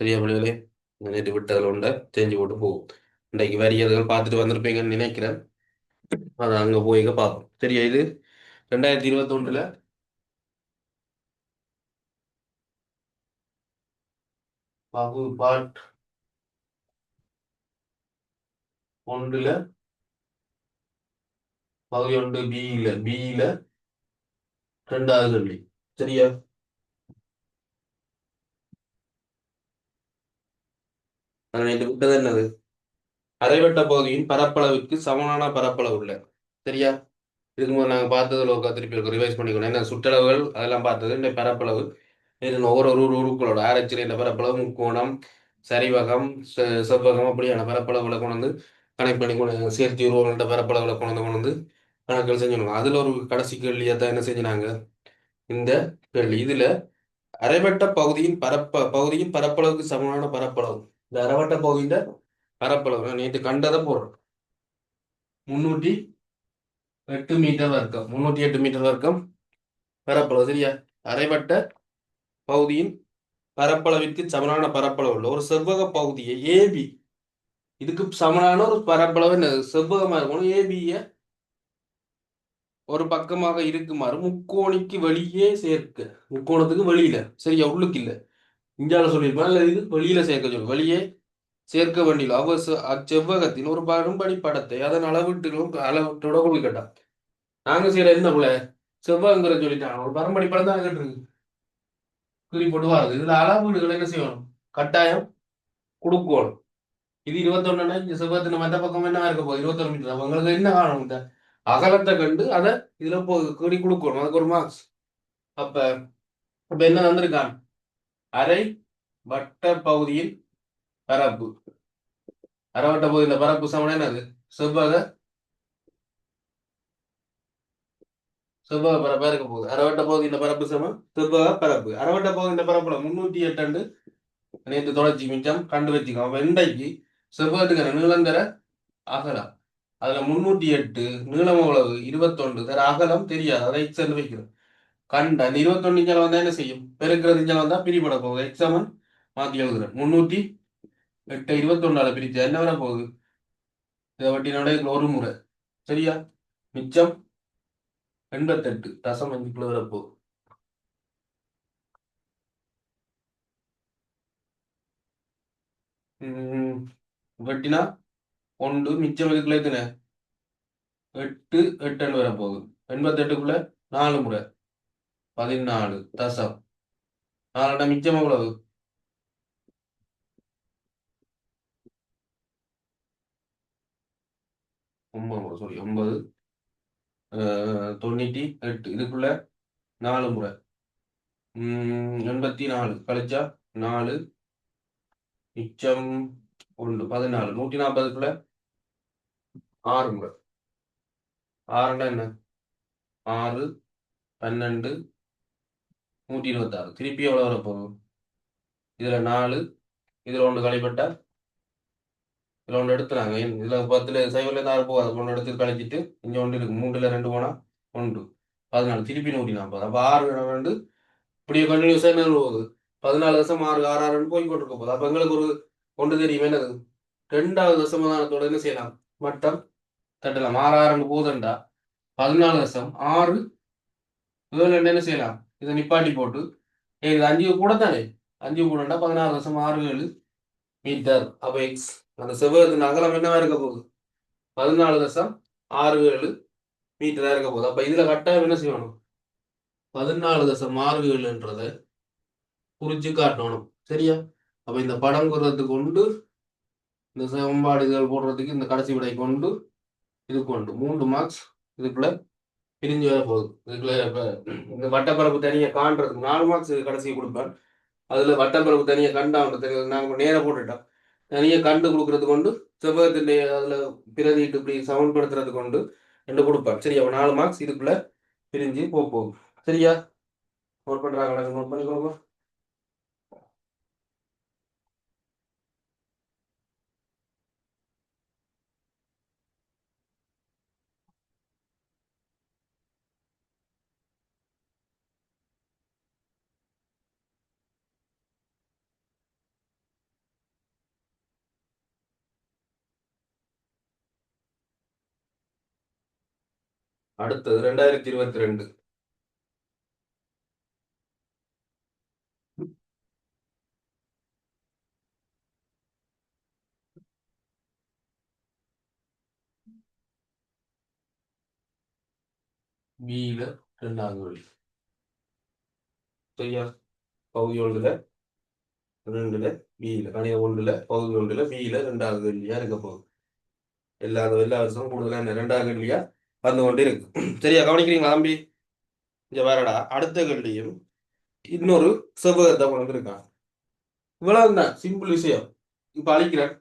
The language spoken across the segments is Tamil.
சரியா பிள்ளைகளே? நேற்று விட்டதில் உண்டை செஞ்சு போட்டு போகும். இன்றைக்கு வரியதுகள் பார்த்துட்டு வந்திருப்பீங்கன்னு நினைக்கிறேன். அதை அங்கே போய்க்க பார்ப்போம். சரியா? இது 2021 பாட் ஒன்றுல பகுதி ஒன்று பியில ரெண்டாவது கேள்வி. சரியா? நான் நேற்று விட்டது என்னது? அரைவட்ட பகுதியின் பரப்பளவுக்கு சமனான பரப்பளவு உள்ள. சரியா? இதுக்கு முதல்ல நாங்கள் பார்த்ததுல ஒரு திருப்பி இருக்கும் ரிவைஸ் பண்ணிக்கணும். என்ன சுற்றளவுகள் அதெல்லாம் பார்த்தது. இந்த பரப்பளவு இது ஒவ்வொரு உருக்களோட ஆராய்ச்சியில் இந்த பரப்பளவு முக்கோணம் சரிவகம் செவ்வகம் அப்படியான பரப்பளவுகளை கொண்டு வந்து கனெக்ட் பண்ணி சேர்த்து உருவங்கள்ட்ட பரப்பளவுகளை கொண்டு வந்து கணக்குகள் செஞ்சுருவாங்க. அதில் ஒரு கடைசி கேள்வியை தான் என்ன செஞ்சினாங்க? இந்த கேள்வி இதுல அரைவட்ட பகுதியின் பரப்பளவுக்கு சமமான பரப்பளவு. இந்த அரைவட்ட பகுதியின் பரப்பளவு நான் நேற்று கண்டதை போடுறோம். 308 மீட்டர் வர்க்கம். 308 மீட்டர் வர்க்கம் பரப்பளவு. சரியா? அரைவட்ட பகுதியின் பரப்பளவிற்கு சமனான பரப்பளவு உள்ள ஒரு செவ்வக பகுதியை ஏபி, இதுக்கு சமனான ஒரு பரப்பளவு என்னது? செவ்வகமா இருக்கணும். ஏபிய ஒரு பக்கமாக இருக்குமாறு முக்கோணிக்கு வெளியே சேர்க்க. முக்கோணத்துக்கு வெளியில. சரியா? உள்ளுக்கு இல்ல. இந்தியாவில் சொல்லியிருப்பாங்க. இல்ல இது வெளியில சேர்க்க சொல்லு. வெளியே சேர்க்க வேண்டிய அச்செவ்வகத்தின் ஒரு பரும்படி படத்தை அதன் அளவிட்டோட கொடுக்கட்டா. நாங்க செய்யற என்ன போல செவ்வகங்கிற சொல்லிட்டாங்க. ஒரு பரும்படி படம் தான் இருக்கு. குறி போட்டு வாருது. இதுல அளவீடுகள் என்ன செய்யணும்? கட்டாயம் கொடுக்கணும். இது 21 இந்த செவ்வகத்தின் மற்ற பக்கம் என்ன இருக்க போகுது? 21 மீட்டர். அவங்களுக்கு என்ன காணும்? இந்த அகலத்தை கண்டு அதை இதுல குறி கொடுக்கணும். அதுக்கு ஒரு மார்க்ஸ். அப்ப இப்ப என்ன வந்திருக்கான்? அரை வட்ட பகுதியின் பரப்பு. அரை வட்ட பகுதியின் பரப்பு சமன் என்னது? செவ்வக செவ்வக பரப்பா இருக்க போகுது. அரைவட்ட பகுதியின் பரப்பு சமம் செவ்வக பரப்பு. அரைவட்ட பகுதியின் பரப்புல 308 நேற்று தொடர்ச்சி மிச்சம் கண்டு வச்சுக்கோ. அப்ப இன்றைக்கு செவ்வகத்துக்கான நீளம் தர அகலம். அதுல 308 நீளம் எவ்வளவு? 21 தர அகலம் தெரியாது. அதை எக்ஸ் வைக்கிறோம். கண்ட அந்த 21 இஞ்சல் வந்தா என்ன செய்யும்? பெருக்கிறது இஞ்சல் வந்தா பிரிபட போகுது. எக்ஸாமன் மாத்தி எழுதுறேன். 308 21 பிரிச்சு என்ன வர போகுது? இதை வட்டினோட ஒரு முறை. சரியா? மிச்சம் 88.5 வரப்போகுது. வெட்டினா ஒன்று மிச்சம் இதுக்குள்ள எத்தனை? 8 வரப்போகுது. 88க்குள்ள 4 முறை 14 4 மிச்சம் எவ்வளவு? 9 சாரி 9 98 இதுக்குள்ள 4 முறை 84 கழிச்சா 4 மிச்சம் 1 14 140க்குள்ள 6 முறை. 6 என்ன? 6 12 126 திருப்பி எவ்வளவு வரப்போகுது? இதுல 4 இதுல ஒன்று கழிப்பட்டா இதுல ஒன்று எடுத்துறாங்க. இதுல 10ல சைவர்ல இருந்து 6 போகாது. ஒன்று எடுத்து கழிச்சிட்டு இங்க ஒன்று இருக்கு. 3ல 2 போனா 1 14 திருப்பி 140. அப்ப 6 வந்து இப்படியே கண்டினியூஸா என்ன போகுது? 14.666 போய் கொண்டிருக்க போகுது. அப்ப எங்களுக்கு ஒரு ஒன்று தெரியும் என்னது? 2வது தசமதானத்தோட என்ன செய்யலாம்? மட்டம் தட்டலாம். 6 போகுதுண்டா 14.6 என்ன செய்யலாம்? இதை நிப்பாட்டி போட்டு இது 5 கூட தானே. 5 கூடண்டா 16.67 மீட்டர். அப்ப எக்ஸ் அந்த செவ்வகத்தின் அகலம் என்னவா இருக்க போகுது? 14.67 மீட்டரா இருக்க போகுது. அப்ப இதுல கட்டாயம் என்ன செய்யணும்? 14.67ன்றதை குறிச்சு காட்டணும். சரியா? அப்ப இந்த படம் குறிறதுக்கு கொண்டு இந்த சமன்பாடு இதுகள் போடுறதுக்கு இந்த கடைசி விடை கொண்டு இது கொண்டு 3 மார்க்ஸ் இதுக்குள்ள பிரிஞ்சு வர போகுது. இதுக்குள்ள இப்ப இந்த வட்டப்பரப்பு தனியா காண்றதுக்கு 4 மார்க்ஸ் கடைசி கொடுப்பேன். அதுல வட்டப்பரப்பு தனியா கண்டாண்டு நாங்க நேரம் போட்டுட்டோம். தனியா கண்டு கொடுக்கறது கொண்டு செவ்வகத்தின் அதுல பிரதிட்டு இப்படி சமன்படுத்துறது கொண்டு ரெண்டு கொடுப்பேன். சரியா? 4 மார்க்ஸ் இதுக்குள்ள பிரிஞ்சு போகும். சரியா? நோட் பண்றாங்க. நோட் பண்ணிக்கோங்க. அடுத்தது 2022. பியில 2வது கேள்வி. சரியா? பகுதி 1ல 2ல பியில கணித 1ல பகுதி 1ல பியில 2வது கேள்வியா இருக்க போகுது. எல்லா வருஷமும் கூடுதலா இந்த 2வது கேள்வியா வந்து கொண்டு இருக்கு. சரியா? கவனிக்கிறீங்களா தம்பி? இங்க வேறடா அடுத்த கேள்வியும் இன்னொரு செவ்வகத்தை கொண்டு இருக்கான். இவ்வளவுதான் சிம்பிள் விஷயம். இப்ப அழிக்கிறேன்.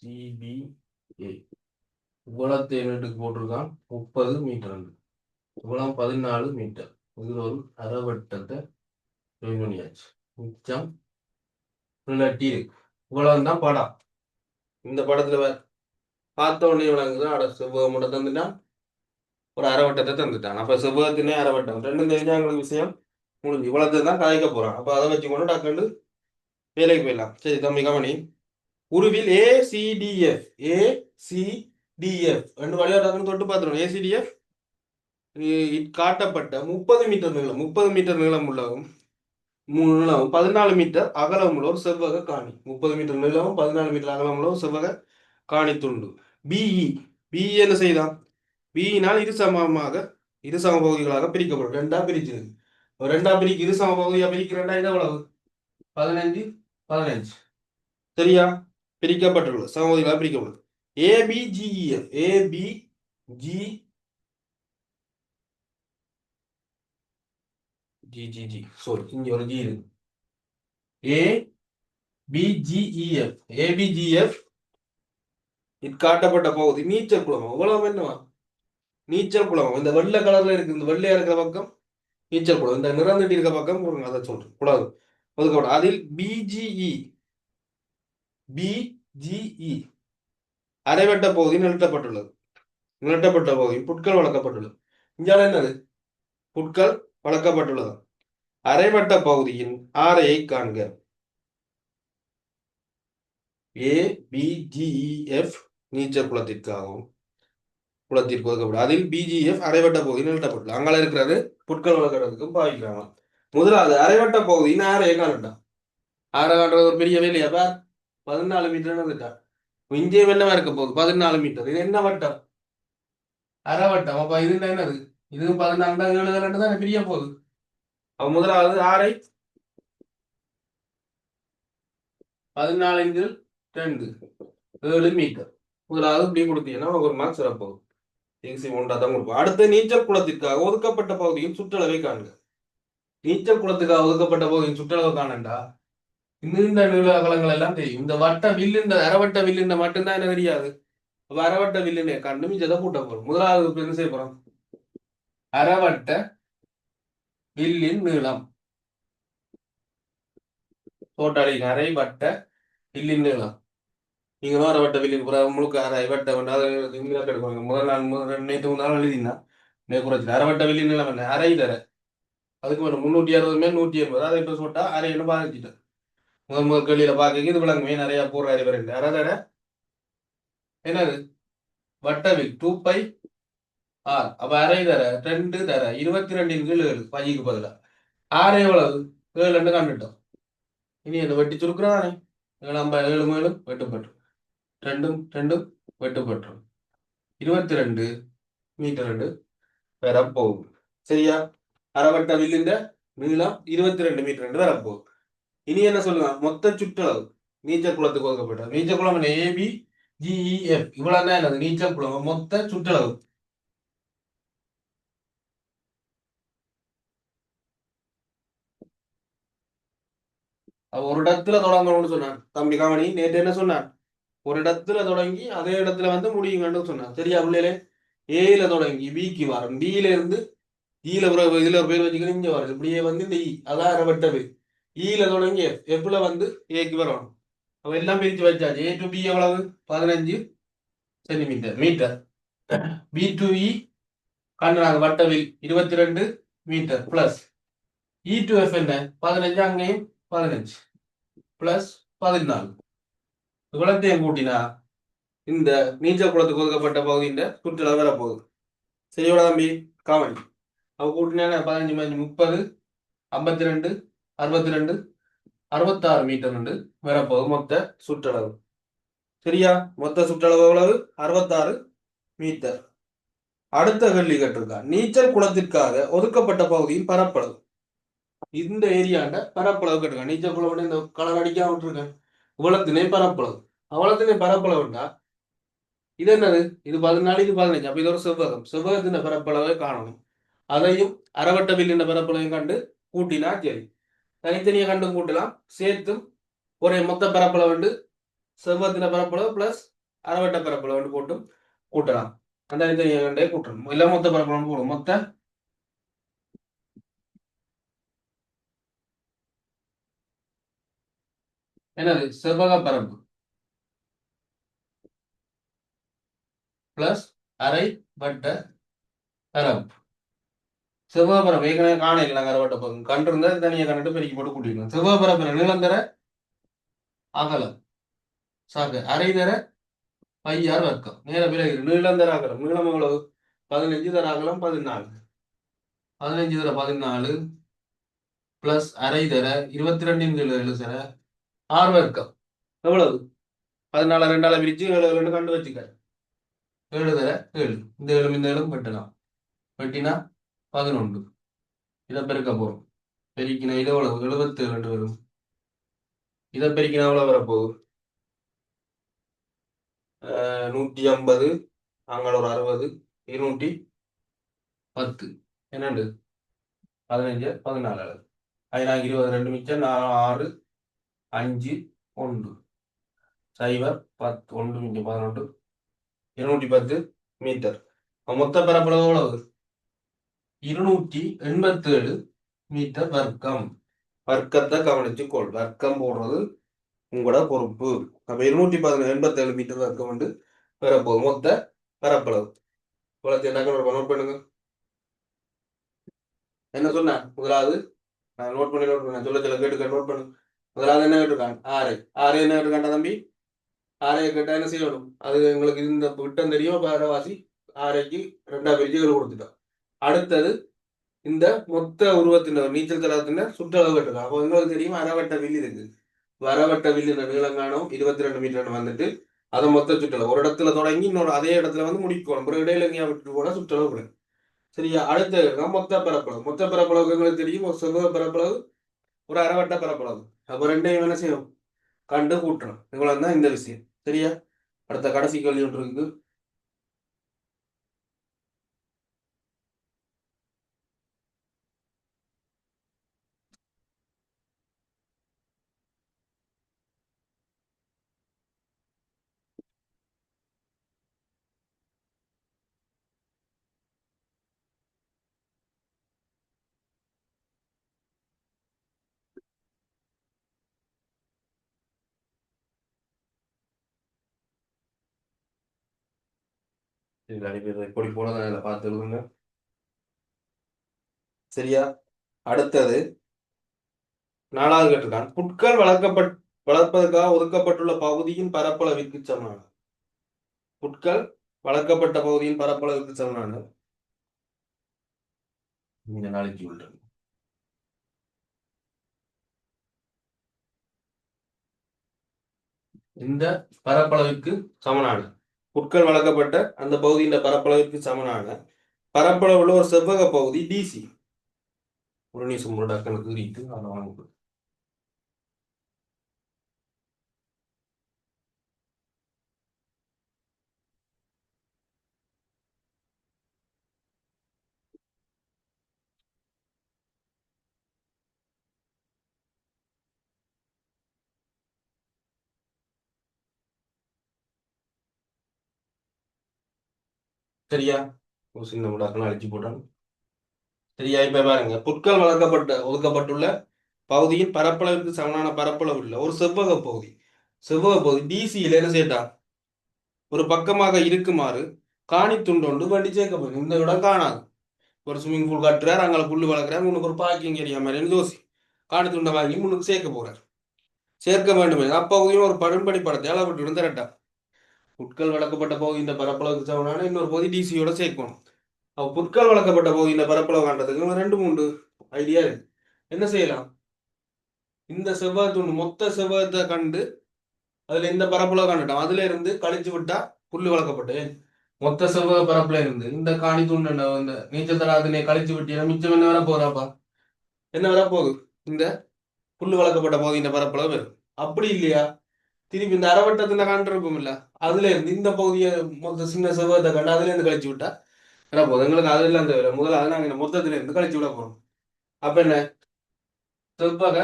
FEBCBA இவ்வளவு தேர்வுக்கு போட்டிருக்கான் 30 மீட்டர். இவ்வளவு 14 மீட்டர். இது ஒரு அரைவட்டத்தை பண்ணியாச்சு. மிச்சம் இருக்கு. இவ்வளவுதான் படம். இந்த படத்துல பார்த்த உடனே விளங்குது. அட செவ்வகம் மட்டும் தந்துட்டான், ஒரு அரைவட்டத்தை தந்துட்டான். அப்ப செவ்வகத்தினே அரைவட்டம் ரெண்டும் தெரிஞ்சாங்களுக்கு விஷயம் முடிஞ்சு. இவ்வளவு தான் கதைக்க போறான். அப்ப அதை வச்சு கொண்டு டக்குண்டு வேலைக்கு போயிடலாம். சரி தம்பி கவனி. உருவில் ACDF ரெண்டு வழியா டக்குன்னு தொட்டு பார்த்துருவோம். ACDF காட்டப்பட்ட 30 மீட்டர் நீளம் 30 மீட்டர் நீளம் உள்ளவும் 14 மீட்டர் அகலம் உள்ள ஒரு செவ்வக காணி. 30 மீட்டர் நீளமும் 14 மீட்டர் அகலம் உள்ள ஒரு செவ்வக காணி துண்டு. பிஇ என்ன செய்தான்? பியினால் இரு சம பகுதிகளாக பிரிக்கப்படும். ரெண்டா பிரிச்சு இரு சம பகுதியா பிரிக்கிறேன்டா. இது எவ்வளவு? 15 15. சரியா? பிரிக்கப்பட்டுள்ளது. சமபகுதிகளாக பிரிக்கப்படும். இங்க ஒரு ஜி இருக்கு. ஏபிஜிஎஃப் காட்டப்பட்ட பகுதி நீச்சல் குளம். அவ்வளவு என்னவா? நீச்சல் குளம். இந்த வெள்ளை கலர்ல இருக்கு. இந்த வெள்ளையா இருக்கிற பக்கம் நீச்சல் குளம். இந்த நிறந்துட்டி இருக்க பக்கம் அதை சொல்றேன் குளம் ஒதுக்கப்படும். அதில் பிஜிஇ அரைவட்ட பகுதி நிறுத்தப்பட்டுள்ளது. நிறுத்தப்பட்ட பகுதி புட்கள் வளர்க்கப்பட்டுள்ளது. இங்க என்னது? புட்கள் வளர்க்கப்பட்டுள்ளது. அரைவட்ட பகுதியின் ஆரையை காண்க. ஏபிஜிஇஎஃப் நீச்சல் குளத்திற்கு ஒதுக்கப்படும். அதில் பிஜிஎஃப் அரைவட்ட பகுதி நிறுத்தப்பட்டுள்ளது. அங்கே இருக்கிறது புட்கள் வளர்க்கறதுக்கும் பாவிக்கிறாங்க. முதலாவது அரைவட்ட பகுதியின் ஆரையை காணட்டான். ஆரை காட்டுறது ஒரு பெரிய வேலையா? 14 மீட்டர் வந்துட்டான். இங்கே என்னவா இருக்க போகுது? 14 மீட்டர். இது என்ன வட்டம்? அரைவட்டம். அப்ப இது என்னது? இது 14 7 தான் பிரிய போகுது. அப்ப முதலாவது ஆரை 14 2 7 மீட்டர். முதலாவது இப்படி கொடுத்தீங்கன்னா ஒரு மார்க் சிறப்பாகும். ஒன்றா தான் கொடுப்போம். அடுத்து நீச்சல் குளத்திற்காக ஒதுக்கப்பட்ட பகுதியின் சுற்றளவை காண்க. நீச்சல் குளத்துக்காக ஒதுக்கப்பட்ட பகுதியின் சுற்றளவை காணண்டா இந்த நீள அகலங்கள் எல்லாம் தெரியும். இந்த வட்ட வில்லு, இந்த அரைவட்ட வில்லுன்ற மட்டும்தான் என்ன தெரியாது. அப்ப அரைவட்ட வில்லுன்னு கண்டு மிச்சத்தை கூட்ட போறோம். முதலாவது என்ன செய்ய போறோம்? அரைவட்ட வில்லின் நீளம் தோட்டாளி அரைவட்ட வில்லின் நீளம். நீங்க அரைவட்ட வில்லின் முழுக்க அரைவட்ட எடுப்பாங்க. முதல் நாள் நேற்று நாள் எழுதினா குறைச்சி அரைவட்ட வில்லின் நீளம் என்ன? அரை தர அதுக்கு மேல 360 மேல் 180. அதை இப்ப சொல்லிட்டா அரைன்னு பாதிச்சுட்டேன். முதல் கேள்வியில பாக்க இது விளங்குமே நிறைய போற அரை வரை அரை தர என்னது? வட்டவில் 2πr. அப்ப அரை தர 2 தர 22 கீழ் 7 பைக்கு பதிலா ஆறு எவ்வளவு? 7 கண்டுட்டோம். இனி என்ன வெட்டி சுருக்குறானே? 7 மேலும் வெட்டுப்பட்டு 2 வெட்டுப்பட்டு 22 மீட்டர் வரப்போகுது. சரியா? அரைவட்ட வில்லின் நீளம் 22 மீட்டர் வரப்போகுது. இனி என்ன சொல்லுங்க? மொத்த சுற்றளவு நீச்சல் குளத்துக்கு ஒதுக்கப்பட்ட நீச்சல் குளம் என்ன? ABGEF இவ்வளவு தான் என்னது? நீச்சல் குளம் மொத்த சுற்றளவு. ஒரு இடத்துல தொடங்கணும்னு சொன்னான் தம்பி காமணி. நேற்று என்ன சொன்னான்? ஒரு இடத்துல தொடங்கி அதே இடத்துல வந்து முடியுங்கன்னு சொன்னான். சரியா பிள்ளையிலே? ஏல தொடங்கி பிக்கு வரும். பியில இருந்து ஈல இதுல ஒரு பேர் வச்சுக்கணும். இங்க வரும். இப்படியே வந்து இந்த அதான் அரைவட்ட வில். ஈல தொடங்கி எஃப்ல வந்து ஏக்கு வரணும். அப்ப எல்லாம் பிரிச்சு வச்சாச்சு. ஏ டு பி எவ்வளவு? 15 centimetre metre. B to E கண்ணாக வட்டவில் 22 metre plus E to F என்ன? 15 அங்கேயும் 15 பிளஸ் 14. இவ்வளத்தையும் கூட்டினா இந்த நீச்சல் குளத்துக்கு ஒதுக்கப்பட்ட பகுதியின் சுற்றளவு வரப்போகுது. சரியோட தம்பி காமன் அவ கூட்டினா 15 30 52 62 66 மீட்டர் வந்து வரப்போகுது மொத்த சுற்றளவு. சரியா? மொத்த சுற்றளவு எவ்வளவு? 66 மீட்டர். அடுத்த கேள்வி கேட்டிருக்கா, நீச்சல் குளத்திற்காக ஒதுக்கப்பட்ட பகுதியின் பரப்பளவு. இந்த ஏரியாண்ட பரப்பளவு கேட்டிருக்கா. நீச்சல் குளம் இந்த கலர் அடிக்காம விட்டுருக்கேன். இவ்வளத்தினே பரப்பளவு. அவ்வளத்தினே பரப்பளவுண்டா இது என்னது? இது 14, இது 15. அப்ப இது ஒரு செவ்வகம். செவ்வகத்தின் பரப்பளவை காணணும். அதையும் அரைவட்ட வில்லின் பரப்பளவையும் கண்டு கூட்டினா சரி. தனித்தனியை கண்டு கூட்டலாம், சேர்த்தும் ஒரே மொத்த பரப்பளவு செவ்வகத்தின பரப்பளவு பிளஸ் அரைவட்ட பரப்பளவு போட்டும் கூட்டலாம். அந்த தனித்தனியை கண்டே கூட்டணும். இல்ல மொத்த பரப்பளவு போடும். மொத்த என்னது? செவ்வக பரப்பு பிளஸ் அரை வட்ட பரப்பு. செவ்வக பரப்பு ஏற்கனவே காண இல்லை. நாங்கள் அரைவட்ட பரப்பு கண்டு இருந்தா தனியை கண்டுட்டு பெருக்கி போட்டு கூட்டிக்கணும். செவ்வக பரப்பு நீளம் தர அகலம் சாக அரை தர பையார் வர்க்கம் நேர விலகி நீளம் தர அகலம். நீளம் எவ்வளவு? 15 தர அகலம் 14. 15 தர 14 பிளஸ் அரை தர 22 தர 6 வர்க்கம் எவ்வளவு? 14 2ஆல பிரிச்சு 7 கண்டு வச்சுக்க. 7 தர 7. இந்த 7 இந்த 7 வெட்டலாம். வெட்டினா 11. இதை பெருக்க போறோம். பெருக்கினா இது எவ்வளவு? 77 வரும். இதை பெருக்கினா எவ்வளவு வரப்போகுது? 150 அங்கே ஒரு 60 210 என்னண்டு 15 14 அது 22 மிச்சம் 6 5 1 சைபர் 10 1 மிச்சம் 11 210 மீட்டர். மொத்த பரப்பளவு எவ்வளவு? 287 மீட்டர் வர்க்கம். வர்க்கத்தை கவனிச்சுக்கொள். வர்க்கம் போடுறது உங்களோட பொறுப்பு. அப்ப 287 மீட்டர் வர்க்கம் வந்து பெறப்போகுது மொத்த பரப்பளவு. நோட் பண்ணுங்க. என்ன சொன்ன? முதலாவது நோட் பண்ணி சொல்ல கேட்டு நோட் பண்ணுங்க. முதலாவது என்ன கேட்டிருக்காங்க? ஆரை. ஆரை என்ன கேட்டிருக்காண்டா தம்பி? ஆரையை கேட்டா என்ன செய்யணும்? அது எங்களுக்கு இந்த விட்டம் தெரியும். வாசி ஆரைக்கு 2 பிரிச்சுகள் கொடுத்துட்டோம். அடுத்தது இந்த மொத்த உருவத்தின் நீச்சல் தளத்தின் சுற்றளவு கேட்டிருக்காங்க. அப்போ எங்களுக்கு தெரியும் அரைவட்ட வில்லி இருக்கு. அரைவட்ட வில்லின் நீளம் காணும் 22 மீட்டர் வந்துட்டு அதை மொத்த சுற்றளவு ஒரு இடத்துல தொடங்கி இன்னொரு அதே இடத்துல வந்து முடிக்கணும். ஒரு இடையில எங்கேயா விட்டு போனா சுற்றளவு கூட. சரியா? அடுத்த மொத்த பரப்பளவு. மொத்த பரப்பளவு எங்களுக்கு தெரியும் ஒரு செவ்வக பரப்பளவு ஒரு அரைவட்ட பரப்பளவு. அப்போ ரெண்டையும் என்ன செய்யணும்? கண்டு கூட்டணும். இவ்வளவு தான் இந்த விஷயம். சரியா? அடுத்த கடைசி கேள்வி ஒன்று இருக்கு. இப்படி போனதான் இதில் பார்த்து எழுதுங்க. சரியா? அடுத்தது 4வது கேட்டிருக்கான். புட்கள் வளர்ப்பதற்காக ஒதுக்கப்பட்டுள்ள பகுதியின் பரப்பளவிற்கு சமனான. புட்கள் வளர்க்கப்பட்ட பகுதியின் பரப்பளவிற்கு சமனான இந்த நாளைக்கு உண்டு. இந்த பரப்பளவிற்கு சமனான புட்கள் வளர்க்கப்பட்ட அந்த பகுதியின் பரப்பளவிற்கு சமனான பரப்பளவுள்ள ஒரு செவ்வக பகுதி டிசி. ஒரு நிமிஷம் டக்குனுக்கு ரீட்டு அதை வாங்க. சரியா? ஒரு சின்ன முடாக்கணும் அழிச்சு போட்டான். சரியா? இப்ப பாருங்க, புட்கள் ஒதுக்கப்பட்டுள்ள பகுதியின் பரப்பளவுக்கு சமனான பரப்பளவு இல்லை ஒரு செவ்வக பகுதி. செவ்வக பகுதி டிசியில் என்ன செய்யட்டா ஒரு பக்கமாக இருக்குமாறு காணி துண்டொண்டு வண்டி சேர்க்கப்படும். இந்த இடம் காணாது. ஒரு ஸ்விம்மிங் பூல் கட்டுறாரு, அங்கே புல்லு வளர்க்குறாரு, முன்னுக்கு ஒரு பார்க்கிங் ஏரியா மாதிரி யோசி காணி துண்டை வாங்கி முன்னுக்கு சேர்க்க போறாரு. சேர்க்க வேண்டும் அப்பகுதியும் ஒரு படும்படி படத்தை அளவிட்டு இருந்தரட்டா புட்கள் வளர்க்கப்பட்ட பகுதி இந்த பரப்பளவுக்கு சமனான இன்னொரு பகுதி டிசியோட சேர்க்கணும். அப்போ புட்கள் வளர்க்கப்பட்ட பகுதி இந்த பரப்பளவு காண்றதுக்கு 2 3 ஐடியா இருக்கு. என்ன செய்யலாம்? இந்த செவ்வக துண்டு மொத்த செவ்வகத்தை கண்டு அதுல இந்த பரப்பளவு கண்டுட்டோம். அதுல இருந்து கழிச்சு விட்டா புல்லு வளர்க்கப்பட்டு மொத்த செவ்வக பரப்புல இருந்து இந்த காணி துண்டு இந்த நீச்சல் தடாகத்தினை கழிச்சு விட்டீங்கன்னா மிச்சம் என்ன வர போறாப்பா? என்ன வரப்போகுது? இந்த புல்லு வளர்க்கப்பட்ட பகுதி இந்த பரப்பளவு வரும். அப்படி இல்லையா திருப்பி இந்த அரைவட்டத்துல காண்டிருக்கும் இல்ல அதுல இருந்து இந்த பகுதியை மொத்த சின்ன செவ்வகத்தை கண்டு அதுல இருந்து கழிச்சு விட்டா என்ன போதும் எங்களுக்கு அதுல அந்த முதல்ல அதை நாங்க மொத்தத்துல இருந்து கழிச்சு விட போறோம். அப்ப என்ன செவ்வக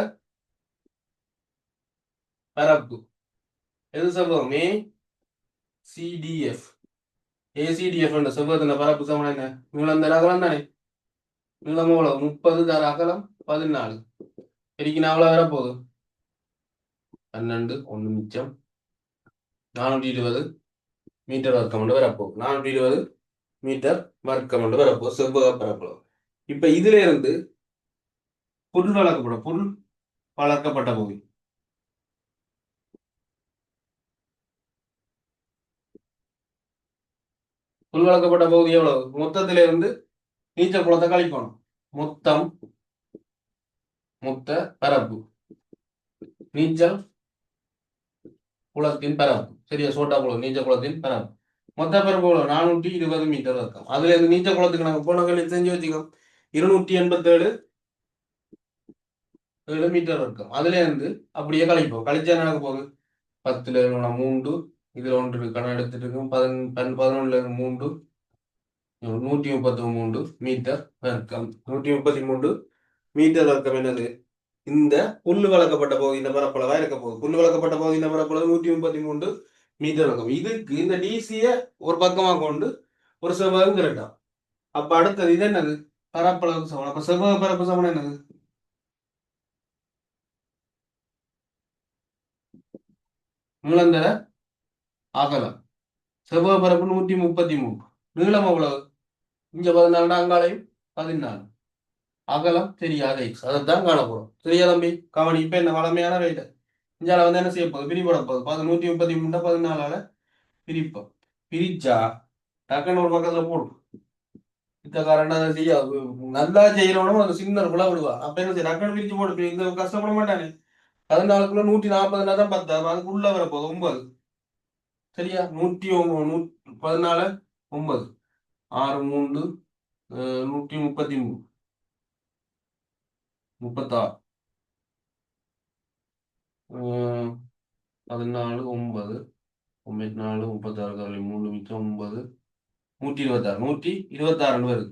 பரப்பு எது செவ்வகம் ACDF ACDF என்ற செவ்வகத்தின் பரப்பு சமம் என்ன? நீளம் தர அகலம் தானே. நீளம் எவ்வளவு? 30 தர அகலம் 14. பெருக்கினா அவ்வளவு வரப்போகுது 12 1 மிச்சம் 420 மீட்டர் வர்க்கம் என்று வரப்போகுது. 420 மீட்டர் வர்க்கம் என்று வரப்போகுது செவ்வக பரப்பளவு. இப்ப இதுல இருந்து புல் வளர்க்கப்பட்ட பகுதி புல் வளர்க்கப்பட்ட பகுதி எவ்வளவு? மொத்தத்தில இருந்து நீச்சல் குளத்தை கழிக்கணும். மொத்த பரப்பு நீச்சல் குளத்தின் பரப்பு சரியா சோட்டா குளம் நீச்சல் குளத்தின் பரப்பு மொத்த பரப்பு எவ்வளவு? 420 மீட்டர் இருக்கும். அதுல இருந்து நீச்சல் குளத்துக்கு நாங்க போனவங்க செஞ்சு வச்சுக்கோம் 287 மீட்டர் இருக்கும். அதுல இருந்து அப்படியே கழிப்போம். கழிச்சா என்ன நடக்க போகுது? 10ல 3 இதுல ஒன்று கணக்கு எடுத்துட்டு இருக்கும் 11ல 3 133 மீட்டர் வர்க்கம். 133 மீட்டர் வர்க்கம் என்னது? இந்த புல்லு வளர்க்கப்பட்ட பகுதி இந்த பரப்பளவா இருக்க போகுது. புல்லு வளர்க்கப்பட்ட பகுதி இந்த பரப்பளவு 133 மீட்டர் இருக்கும். இதுக்கு இந்த டிசிய ஒரு பக்கமா கொண்டு ஒரு செவ்வகம் திரட்டும். அப்ப அடுத்தது இது என்னது? பரப்பளவு சமம். அப்ப செவ்வக பரப்பு சமம் என்னது? நீளந்தர அகலம். செவ்வக பரப்பு 133. நீளம் எவ்வளவு? இங்க 14 அங்காலையும் 14. அகலம் தெரியாத எக்ஸ் அதைத்தான் காணப்போறோம். சரியா தம்பி? கவனி. இப்ப என்ன வளமையான ரேட்டு இஞ்சால வந்து என்ன செய்ய போகுது? பிரிபட போகுது. 133 14ஆல பிரிப்போம். பிரிச்சா டக்குன்னு ஒரு பக்கத்துல போடும். இத்தக்காரன் அதை செய்ய நல்லா செய்யறவனும் அந்த சின்ன குள்ள விடுவா. அப்ப என்ன செய்ய டக்குன்னு பிரிச்சு போடு. இந்த கஷ்டப்பட மாட்டானே. 14க்குள்ள 140 தான் 10. அதுக்குள்ள வரப்போகுது 9. சரியா? 114 9 6 3 133 36 14 9 94 36 3 மிச்சம் 9 126 126 வருது.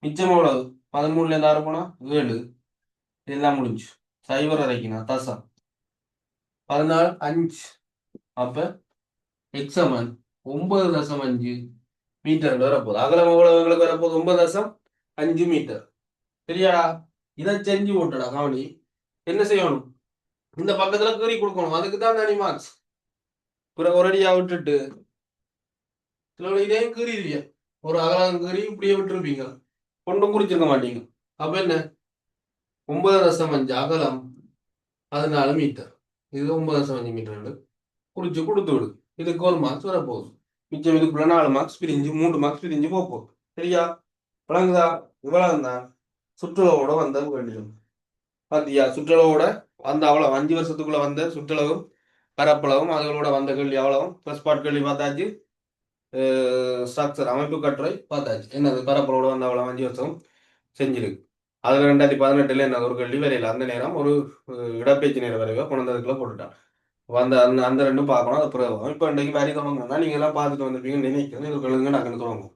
மிச்சம் எவ்வளவு? 13ல இருந்து 6 போனா 7. இதெல்லாம் முடிஞ்சு சைபர் அரைக்கணும் தசம் 14 5. அப்ப எக்ஸமன் 9.5 மீட்டர் வரப்போகுது. அகலம் எவ்வளவு எங்களுக்கு வரப்போகுது? 9.5 மீட்டர். சரியாடா? இதை செஞ்சு போட்டுடா. கவனி என்ன செய்யணும்? இந்த பக்கத்துல கீறி கொடுக்கணும். அதுக்கு தான் தனி மார்க்ஸ். பிறகு ஒரு அடியா விட்டுட்டு இதையும் கீறிடுவீங்க. ஒரு அகலம் கீறி இப்படியே விட்டுருப்பீங்க. கொண்டும் குறிச்சிருக்க மாட்டீங்க. அப்ப என்ன? 9.5 அகலம் 14 மீட்டர். இது 9.5 மீட்டர் குறிச்சு கொடுத்து விடு. இதுக்கு ஒரு மார்க்ஸ் வரப்போகுது. மிச்சம் இதுக்குள்ள 4 மார்க்ஸ் பிரிஞ்சு 3 மார்க்ஸ் பிரிஞ்சு போகும். சரியா? விளங்குதா? இவ்வளவு தான் சுற்றுலாவோட வந்த வேண்டியது. பாத்தியா? சுற்றுலாவோட வந்த அவ்வளவு 5 வருஷத்துக்குள்ள வந்த சுற்றுலாவும் பரப்பளவும் அதுகளோட வந்த கேள்வி அவ்வளவும் பிளஸ் பாட் கேள்வி பார்த்தாச்சு. ஸ்ட்ரக்சர் அமைப்பு கட்டுரை பார்த்தாச்சு. என்னது பரப்பளவோட வந்த அவ்வளவு 5 வருஷம் செஞ்சிருக்கு. அதுல 2018 என்ன ஒரு கேள்வி வரையில அந்த நேரம் ஒரு இடப்பெயர்ச்சி நேரம் வரைவா கொண்டதுக்குள்ள போட்டுட்டான். அந்த அந்த அந்த ரெண்டும் பார்க்கணும். அது பிறகு இப்போ இன்றைக்கு வேறு தொடங்கணும்னா நீங்க எல்லாம் பார்த்துட்டு வந்திருப்பீங்கன்னு நினைக்கிறேன். இது கழுங்க நாங்கள் தொடங்கும்.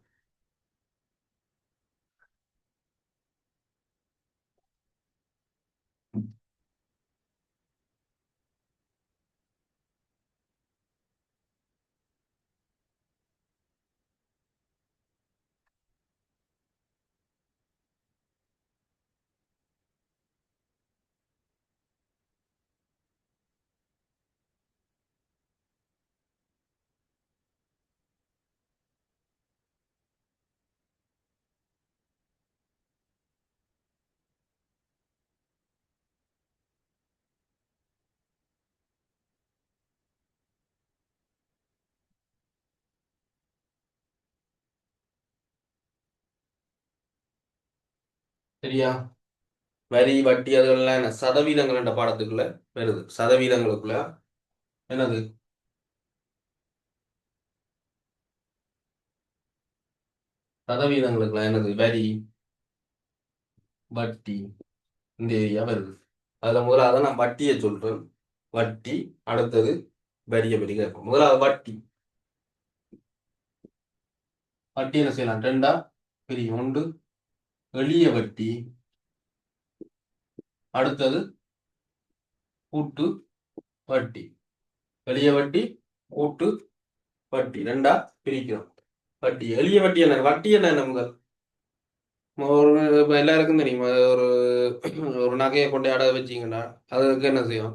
சரியா? வரி வட்டி அதுகள்லாம் என்ன சதவீதங்கள் என்ற பாடத்துக்குள்ள வருது. சதவீதங்களுக்குள்ள என்னது சதவீதங்களுக்குள்ள என்னது வரி வட்டி இந்த ஏரியா வருது. அதுல முதலாவது நான் வட்டியை சொல்றேன். வட்டி அடுத்தது வரிய பற்றி கேட்போம். முதலாவது வட்டி. வட்டி என்ன செய்யலாம்? ரெண்டா பிரியும். ஒன்று எளிய வட்டி, அடுத்தது கூட்டு வட்டி. எளிய வட்டி கூட்டு வட்டி ரெண்டா பிரிக்கிறோம். வட்டி எளிய வட்டி என்ன? வட்டி என்ன முதல் ஒரு இப்ப எல்லாருக்கும் தெரியும். ஒரு ஒரு நகையை கொண்டு அடகு வச்சீங்கன்னா அதுக்கு என்ன செய்யும்?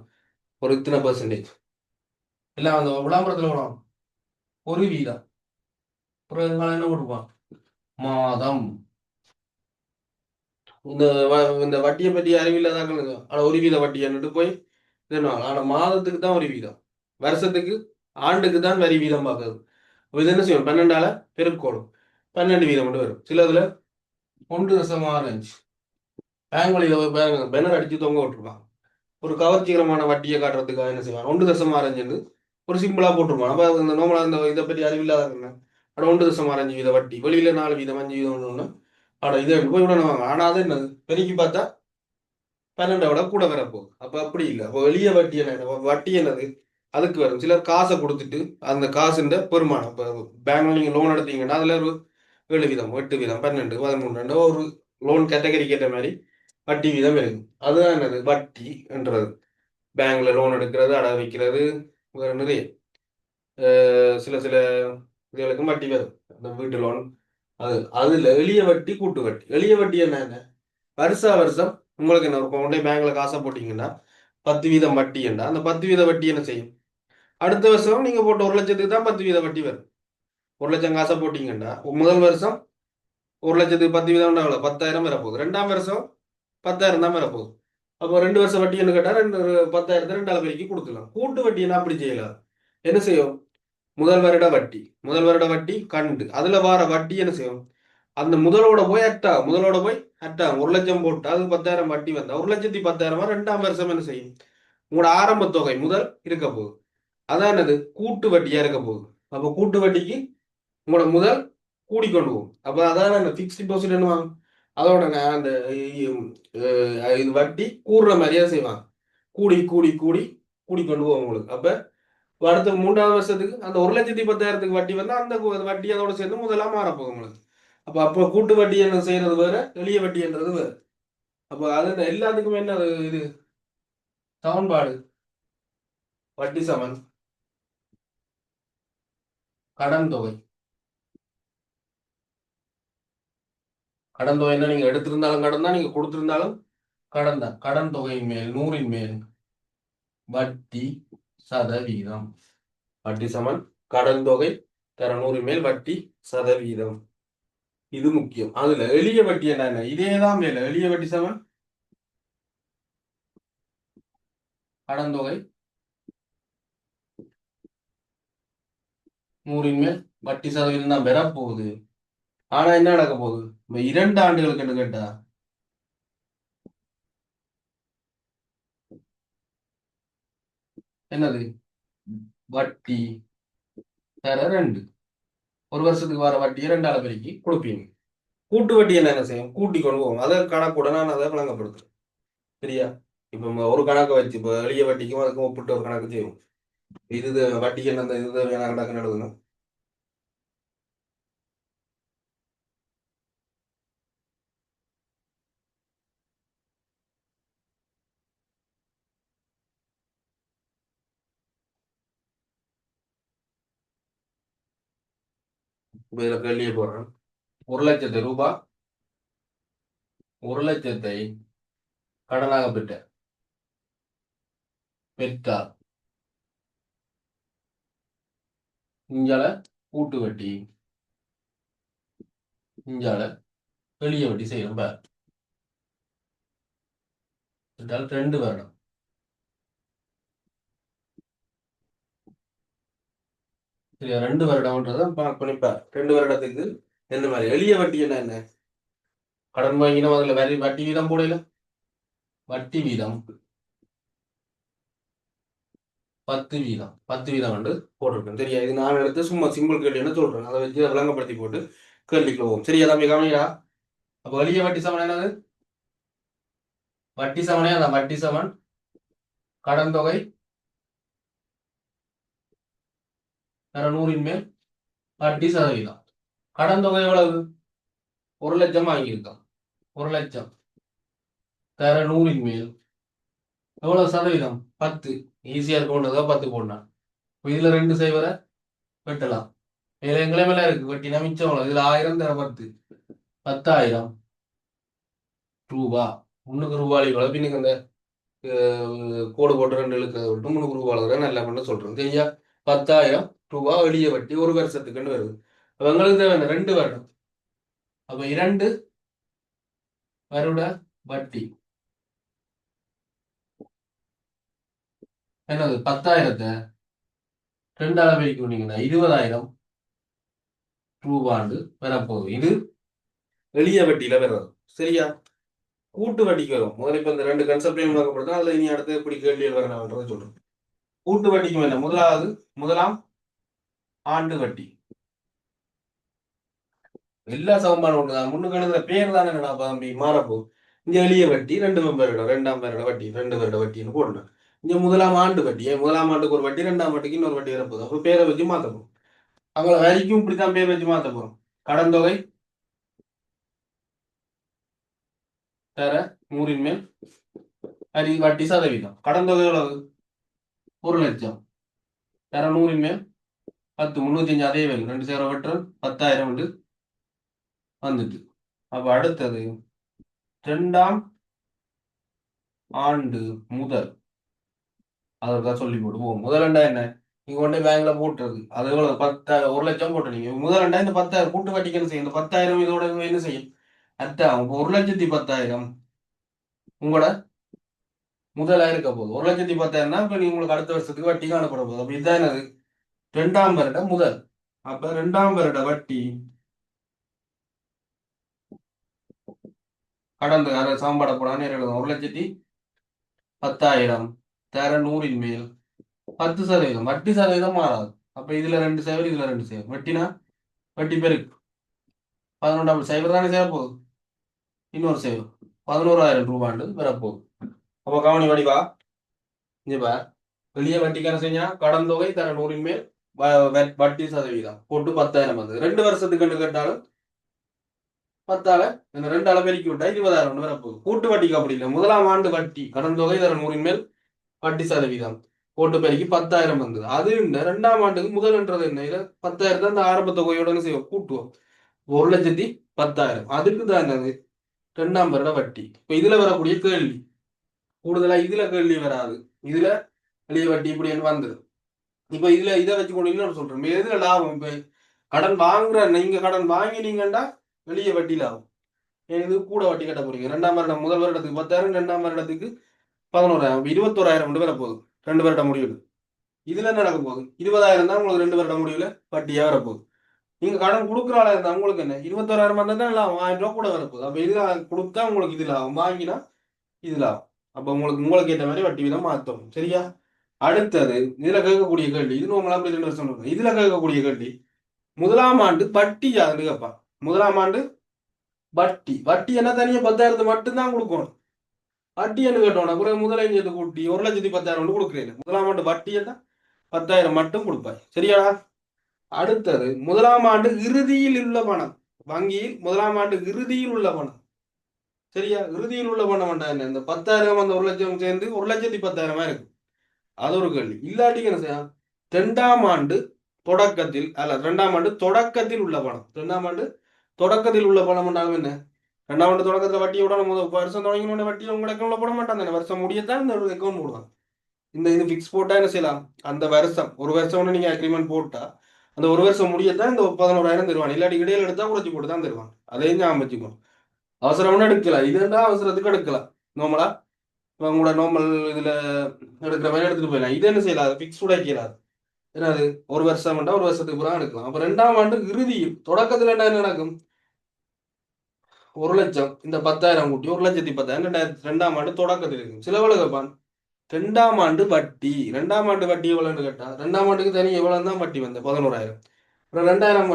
ஒரு இத்தனை பெர்சன்டேஜ் இல்லை அந்த விளம்பரத்தில் விடும் ஒரு வீதம். அப்புறம் என்ன கொடுப்பான்? மாதம். இந்த இந்த வட்டியை பற்றி அறிவில்லாதாக்கள் ஆனால் ஒரு வீத வட்டி என்னட்டு போய் இதுவாங்க. ஆனால் மாதத்துக்கு தான் ஒரு வீதம், வருஷத்துக்கு ஆண்டுக்கு தான் வரி வீதம் பார்க்குறது. இது என்ன செய்யும்? 12ஆல பெருக்கோடும் 12 வீதம் மட்டும் வரும். சிலதுல 1.65 பேங்க் வழியில் பேனர் அடிச்சு தொங்க விட்டுருப்பான். ஒரு கவர்ச்சிகரமான வட்டியை காட்டுறதுக்காக என்ன செய்வான்? 1.65 ஒரு சிம்பிளா போட்டுருப்பான். அப்ப இந்த நோமலா இந்த இதை பற்றி அறிவில்லாத ஆனா 1.5 வீத வட்டி வெளியில 4 வீதம் 5 வீதம் ஒன்று. ஆனா இதை போய் விடணுவாங்க. ஆனா அது என்னது பெருக்கி பார்த்தா 12 விட கூட வரப்போகுது. அப்ப அப்படி இல்லை. அப்போ எளிய வட்டி என்ன? வட்டி என்னது அதுக்கு வரும். சிலர் காசை கொடுத்துட்டு அந்த காசுன்ற பெருமானம். இப்போ பேங்க்ல நீங்க லோன் எடுத்தீங்கன்னா அதுல ஒரு 7 வீதம் 8 வீதம் 12 13 ஒரு லோன் கேட்டகரிக்கு ஏற்ற மாதிரி வட்டி வீதம் இருக்கு. அதுதான் என்னது வட்டி என்றது. பேங்க்ல லோன் எடுக்கிறது, அடகு வைக்கிறது, வேற நிறைய சில சில இதுகளுக்கும் வட்டி வரும். அந்த வீட்டு லோன் அது அதுல எளிய வட்டி கூட்டு வட்டி. எளிய வட்டி என்ன? வருஷா வருஷம் உங்களுக்கு என்ன இருக்கும்? உடனே பேங்க்ல காசை போட்டீங்கன்னா 10 வீதம் வட்டி என்றா அந்த 10 வீத வட்டி என்ன செய்யும்? அடுத்த வருஷம் நீங்க போட்ட 1 லட்சத்துக்கு தான் 10 வீத வட்டி வரும். 1 லட்சம் காசை போட்டீங்கன்னா முதல் வருஷம் 1 லட்சத்துக்கு 10 வீதம் எவ்வளோ? 10,000 வரப்போகுது. ரெண்டாம் வருஷம் 10,000 தான் வரப்போகுது. அப்போ 2 வருஷம் வட்டின்னு கேட்டால் 10,000 2 பெருக்கி கொடுத்துக்கலாம். கூட்டு வட்டினா அப்படி செய்யலாம். என்ன செய்யும்? முதல் வருட வட்டி, முதல் வருட வட்டி கண்டு அதுல வார வட்டி என்ன செய்யும்? அந்த முதலோட போய் அட்டாகும். முதலோட போய் அட்டாகும். 1 லட்சம் போட்டு அது 10,000 வட்டி வந்தா 1,10,000 ரெண்டாம் வருஷம் என்ன செய்யும்? உங்களோட ஆரம்ப தொகை முதல் இருக்க போகுது. அதான் என்னது கூட்டு வட்டியா இருக்க போகுது. அப்போ கூட்டு வட்டிக்கு உங்களோட முதல் கூடிக்கொண்டு போகும். அப்போ அதான் அந்த ஃபிக்ஸ்ட் டிபாசிட் என்னவாங்க? அதோட அந்த இது வட்டி கூடுற மாதிரியே செய்வாங்க. கூடி கூடி கூடி கூடி கொண்டு போகும் உங்களுக்கு. அப்ப அடுத்த 3வது வருஷத்துக்கு அந்த 1,10,000க்கு வட்டி வந்தா அந்த வட்டி அதோட சேர்ந்து முதலா மாறப்போகும் உங்களுக்கு. அப்போ கூட்டு வட்டி என்ன செய்யறது வேற, எளிய வட்டி என்றது வேற. அப்போ அது எல்லாத்துக்குமே என்ன இது சமன்பாடு? வட்டி சமன் கடன் தொகை. கடன் தொகை என்ன? நீங்க எடுத்திருந்தாலும் கடன் தான், நீங்க கொடுத்திருந்தாலும் கடன் தான். கடன் தொகையின் மேல் 100ன் மேல் வட்டி சதவீதம். வட்டி சமன் கடன் தொகை தர 100ன் மேல் வட்டி சதவீதம். இது முக்கியம். அதுல எளிய வட்டி என்ன? இதேதான் மேல எளிய வட்டி சமன் கடன் தொகை 100ன் மேல் வட்டி சதவீதம் தான் பெறப்போகுது. ஆனா என்ன நடக்க போகுது? இப்ப 2 ஆண்டுகளுக்கு கேட்டா என்னது? வட்டி தர 2 ஒரு வருஷத்துக்கு வர வட்டியை 2ஆல பெருக்கி கொடுப்பீங்க. கூட்டு வட்டி என்ன செய்யும்? கூட்டி கொண்டு போகும். அதை கணக்குட நான் அதை வழங்கப்படுத்துறேன். சரியா? இப்ப ஒரு கணக்கை வச்சு இப்போ எளிய வட்டிக்கும் அதுக்கும் ஒப்பிட்டு ஒரு கணக்கு செய்வோம். இது வட்டிக்கு என்ன இது கணக்கு நடக்குதுன்னா இப்ப இதுல கேள்வியே போடுறேன். 1 லட்சத்து ரூபாய் 1 லட்சத்தை கடனாக பெற்றார். இஞ்சால கூட்டு வட்டி, இஞ்சால எளிய வட்டி செய்யணும் பார். என்றால் 2 வருடம். சரியா? 2 வருடம்ன்றதை பண்ணிப்பார். 2 வருடத்துக்கு என்ன மாதிரி எளிய வட்டி என்ன? கடன் வாங்கினோம் அதுல வட்டி வீதம் போடல, வட்டி வீதம் 10%, 10% வந்து போட்டிருக்கேன். சரியா? இது நான் எடுத்து சும்மா சிம்பிள் கேள்வின்னு சொல்றேன். அதை வச்சு விளங்கப்படுத்தி போட்டு கேள்விக்குள்ள போவோம். சரியா தம்பி? கவனிடா. அப்போ எளிய வட்டி சமன் என்னது? வட்டி சமனே அதான், வட்டி சமன் கடன் தொகை 100 மேல் வட்டி சதவீதம். கடன் தொகை எவ்வளவு? 1,00,000 வாங்கியிருக்கான். 1,00,000 தர 100 மேல் எவ்வளவு சதவீதம்? 10. ஈஸியா இருக்கா? 10 போடலாம். இதுல 2 சைவரை வெட்டலாம். இதுல எங்களை மேல இருக்கு வெட்டினா மிச்சம் எவ்வளவு? இதுல 1000 தர 10, 10,000 ரூபா. 3 ரூபாய் இவ்வளவு. பின்னுக்கு அந்த கோடு போட்டு 2 இழுக்கிறது விட்டு 3 ரூபாய் நல்லா பண்ண சொல்றேன். சரியா? 10,000 ரூபாய் எளிய வட்டி ஒரு வருஷத்துக்குன்னு வருது. அப்ப எங்களுக்கு தேவை 2 வருடம். அப்ப 2 வருட வட்டி என்னது? 10,000-த்தை 2ஆல பெருக்கினீங்கன்னா 20,000 ரூபாண்டு வரப்போகுது. இது எளிய வட்டியில வர்றது. சரியா? கூட்டு வட்டிக்கு வரும். முதல்ல இப்ப இந்த 2 கன்செப்டையும் பார்க்கப்படுது. அதுல இனி அடுத்து எப்படி கேள்விகள் வரணும்ன்றதை சொல்றேன். கூட்டு வட்டிக்கு என்ன? முதலாம் ஆண்டு வட்டி. எல்லா சமன்பாடும் ஒன்றுதான். முன்னுக்கு எழுதுற பேர் தானே நான் தம்பி மாறப்போ. இங்க எளிய வட்டி 2 வருடம், 2ஆம் வருட வட்டி, 2 வருட வட்டின்னு போடணும். இங்க முதலாம் ஆண்டு வட்டி, முதலாம் ஆண்டுக்கு ஒரு வட்டி, 2ஆம் ஆண்டுக்கு இன்னொரு வட்டி வரப்போகுது. அப்போ பேரை வச்சு மாத்த போறோம். அவங்கள வரிக்கும் இப்படித்தான் பேர் வச்சு மாத்த போறோம். கடன் தொகை தர 100 மேல் வட்டி சதவீதம். கடன் தொகை எவ்வளவு? 1,00,000 தர 100 மேல் 10, 305 அதே வேலை 2 சேர வெட்டுறோம் 10,000 வந்து வந்துட்டு. அப்ப அடுத்தது 2ஆம் ஆண்டு முதல் அதற்காக சொல்லி போடுவோம். முதலண்டா என்ன? நீங்க கொண்டு பேங்க்ல போட்டுறது அது எவ்வளவு? 10,000, 1,00,000 போட்டு நீங்க முதலண்டா இந்த 10,000 கூட்டு வட்டிக்கு என்ன செய்யும்? இந்த 10,000 இதோட என்ன செய்யும்? அதான் 1,10,000 உங்களோட முதலா இருக்க போகுது. 1,10,000 இப்ப நீ உங்களுக்கு அடுத்த வருஷத்துக்கு வட்டி காணப்பட போகுது. அப்ப இதுதான் என்னது? 2ஆம் வருட முதல். அப்ப 2ஆம் வருட வட்டி கடந்த அதை சாம்பாட போடான்னு எழுதணும். 1,10,000 தர 100 மேல் 10%. வட்டி சதவீதம் மாறாது. அப்ப இதுல 2 சேவர், இதுல 2 சேவர் வெட்டினா வட்டி பெருக்கு 11 சைபர் தானே சேர போகுது. இன்னொரு சேவர் 11,000 ரூபாண்டு வரப்போகுது. அப்ப கவனி வடிவா இங்க வெளியே வட்டிக்கான செஞ்சா கடன் தொகை தர 100 மேல் வட்டி சதவீதம் போட்டு 10,000 வந்து 2 வருஷத்துக்கு கேட்டாலும் 10ஆல இந்த 2ஆல பெருக்கி விட்டா 20,000 வரப்போகுது. கூட்டு வட்டிக்கு அப்படி இல்லை. முதலாம் ஆண்டு வட்டி கடன் தொகை தர 100 மேல் வட்டி சதவீதம் போட்டு பெருக்கி 10,000 வந்தது. அது இந்த 2ஆம் ஆண்டுக்கு முதல்ன்றது என்ன? இதை 10,000 அந்த ஆரம்ப தொகையோட செய்வோம், கூட்டுவோம். 1,10,000 அதுக்கு தான் என்னது? 2ஆம் வருட வட்டி. இப்ப இதுல வரக்கூடிய கேள்வி கூடுதலா இதுல கேள்வி வராது. இதுல எளிய வட்டி இப்படின்னு வந்துடும். இப்ப இதுல இதை வச்சுக்கொண்டு இன்னொரு சொல்றேன். எதுல லாபம்? இப்ப கடன் வாங்குற நீங்க கடன் வாங்கினீங்கன்னா வெளிய வட்டி லாபம். இது கூட வட்டி கட்ட போறீங்க. 2ஆம் வருடம் முதல் வருடத்துக்கு 10,000, 2ஆம் வருடத்துக்கு 11,000, 21,000 வர போகுது 2 வருட முடிவில். இதுல என்ன நடக்க போகுது? 20,000 தான் உங்களுக்கு 2 வருட முடிவுல வட்டியா வரப்போகுது. நீங்க கடன் கொடுக்குற ஆளா இருந்தா உங்களுக்கு என்ன? 21,000 வந்தா தான் லாபம், 1,000 ரூபாய் கூட வரப்போகுது. அப்ப இதுல கொடுத்தா உங்களுக்கு இது லாபம், வாங்கினா இது லாபம். அப்ப உங்களுக்கு ஏற்ற மாதிரி வட்டி வீதம் மாத்தோம். சரியா? அடுத்தது இதுல கேட்கக்கூடிய கேள்வி, இது நம்மளா 2 வருஷம் இருக்கும். இதுல கேட்கக்கூடிய கேள்வி முதலாம் ஆண்டு வட்டி யாருன்னு கேட்பான். முதலாம் ஆண்டு வட்டி வட்டி என்ன? தனியா 10,000 மட்டும்தான் கொடுக்கணும். வட்டி என்ன கேட்டோம்னா பிறகு முதலை கூட்டி 1,10,000 கொடுக்குறேன். முதலாம் ஆண்டு வட்டி என்ன? 10,000 மட்டும் கொடுப்பாய். சரியாடா? அடுத்தது முதலாம் ஆண்டு இறுதியில் உள்ள பணம். வங்கியில் முதலாம் ஆண்டு இறுதியில் உள்ள பணம். சரியா? இறுதியில் உள்ள பணம் என்ன? இந்த 10,000 அந்த 1,00,000 சேர்ந்து 1,10,000 இருக்கு. அது ஒரு கேள்வி. இல்லாட்டிக்கு என்ன செய்யலாம்? 2ஆம் ஆண்டு தொடக்கத்தில் அல்ல 2ஆம் ஆண்டு தொடக்கத்தில் உள்ள பணம். 2ஆம் ஆண்டு தொடக்கத்தில் உள்ள பணம் என்றாலும் என்ன? 2ஆம் ஆண்டு தொடக்கத்தில் வட்டியோட வருஷம் தொடங்கினோட வட்டி உங்க அக்கௌண்ட்ல போட மாட்டாங்க. வருஷம் முடியத்தான் இந்த ஒரு அக்கௌண்ட் போடுவாங்க. இது ஃபிக்ஸ் போட்டா என்ன செய்யலாம்? அந்த வருஷம் ஒரு வருஷம் ஒன்று நீங்க அக்ரிமெண்ட் போட்டா அந்த ஒரு வருஷம் முடியத்தான் இந்த 11,000 தருவாங்க. இல்லாட்டி இடையில எடுத்தா குறைச்சி போட்டு தான் தருவாங்க. அதையும் ஞாபகம் வச்சுக்கணும். அவசரம்னு எடுக்கலாம். இதுன்னா அவசரத்துக்கு எடுக்கலாம். நார்மலா உங்களோட நார்மல் இதுல எடுக்கிற மாதிரி எடுத்துட்டு போயிடலாம். இது என்ன செய்யலாம்? ஃபிக்ஸ் கூட வைக்கலாது. என்னது? ஒரு வருஷம் ஒரு வருஷத்துக்கு பிறகு எடுக்கலாம். அப்ப 2ஆம் ஆண்டு இறுதியில் தொடக்கத்துல என்ன நடக்கும்? 1,00,000 இந்த 10,000 கூட்டி 1,10,000 ரெண்டாம் ஆண்டு தொடக்கத்தில் இருக்கும். சில வேலை கேட்பான் ரெண்டாம் ஆண்டு வட்டி. ரெண்டாம் ஆண்டு வட்டி எவ்வளோன்னு கேட்டா ரெண்டாம் ஆண்டுக்கு தனி எவ்வளவு தான் வட்டி வந்து 11,000. அப்புறம்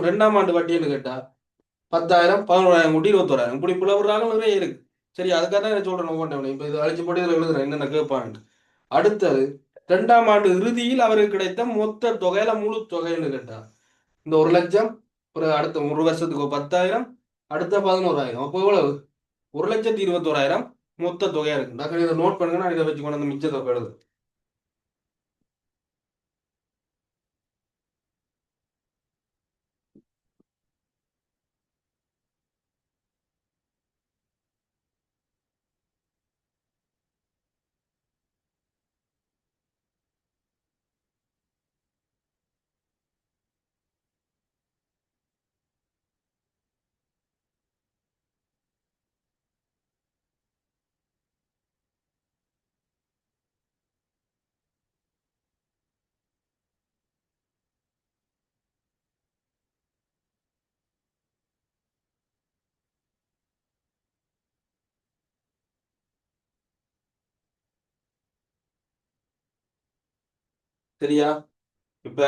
ரெண்டாம் ஆண்டு வட்டின்னு கேட்டா 10,000 11,000 கூட்டி 21,000 இப்படி பிளவுறாங்க நிறைய இருக்கு. சரி, அதுக்காக தான் சொல்றேன் ஒவ்வொன்றை. இப்ப இது அழிச்சு போட்டு இதில் எழுதுறேன் என்னென்ன கேட்பான். அடுத்தது இரண்டாம் ஆண்டு இறுதியில் அவருக்கு கிடைத்த மொத்த தொகையில முழு தொகைன்னு கேட்டா இந்த 1,00,000 ஒரு அடுத்த ஒரு வருஷத்துக்கு 10,000 அடுத்த 11,000 அப்போ எவ்வளவு 1,21,000 மொத்த தொகையா இருக்கு. நான் இதை நோட் பண்ணுங்க, நான் இதை வச்சு கொண்டு வந்து மிச்ச தொகை எழுது. சரியா? இப்ப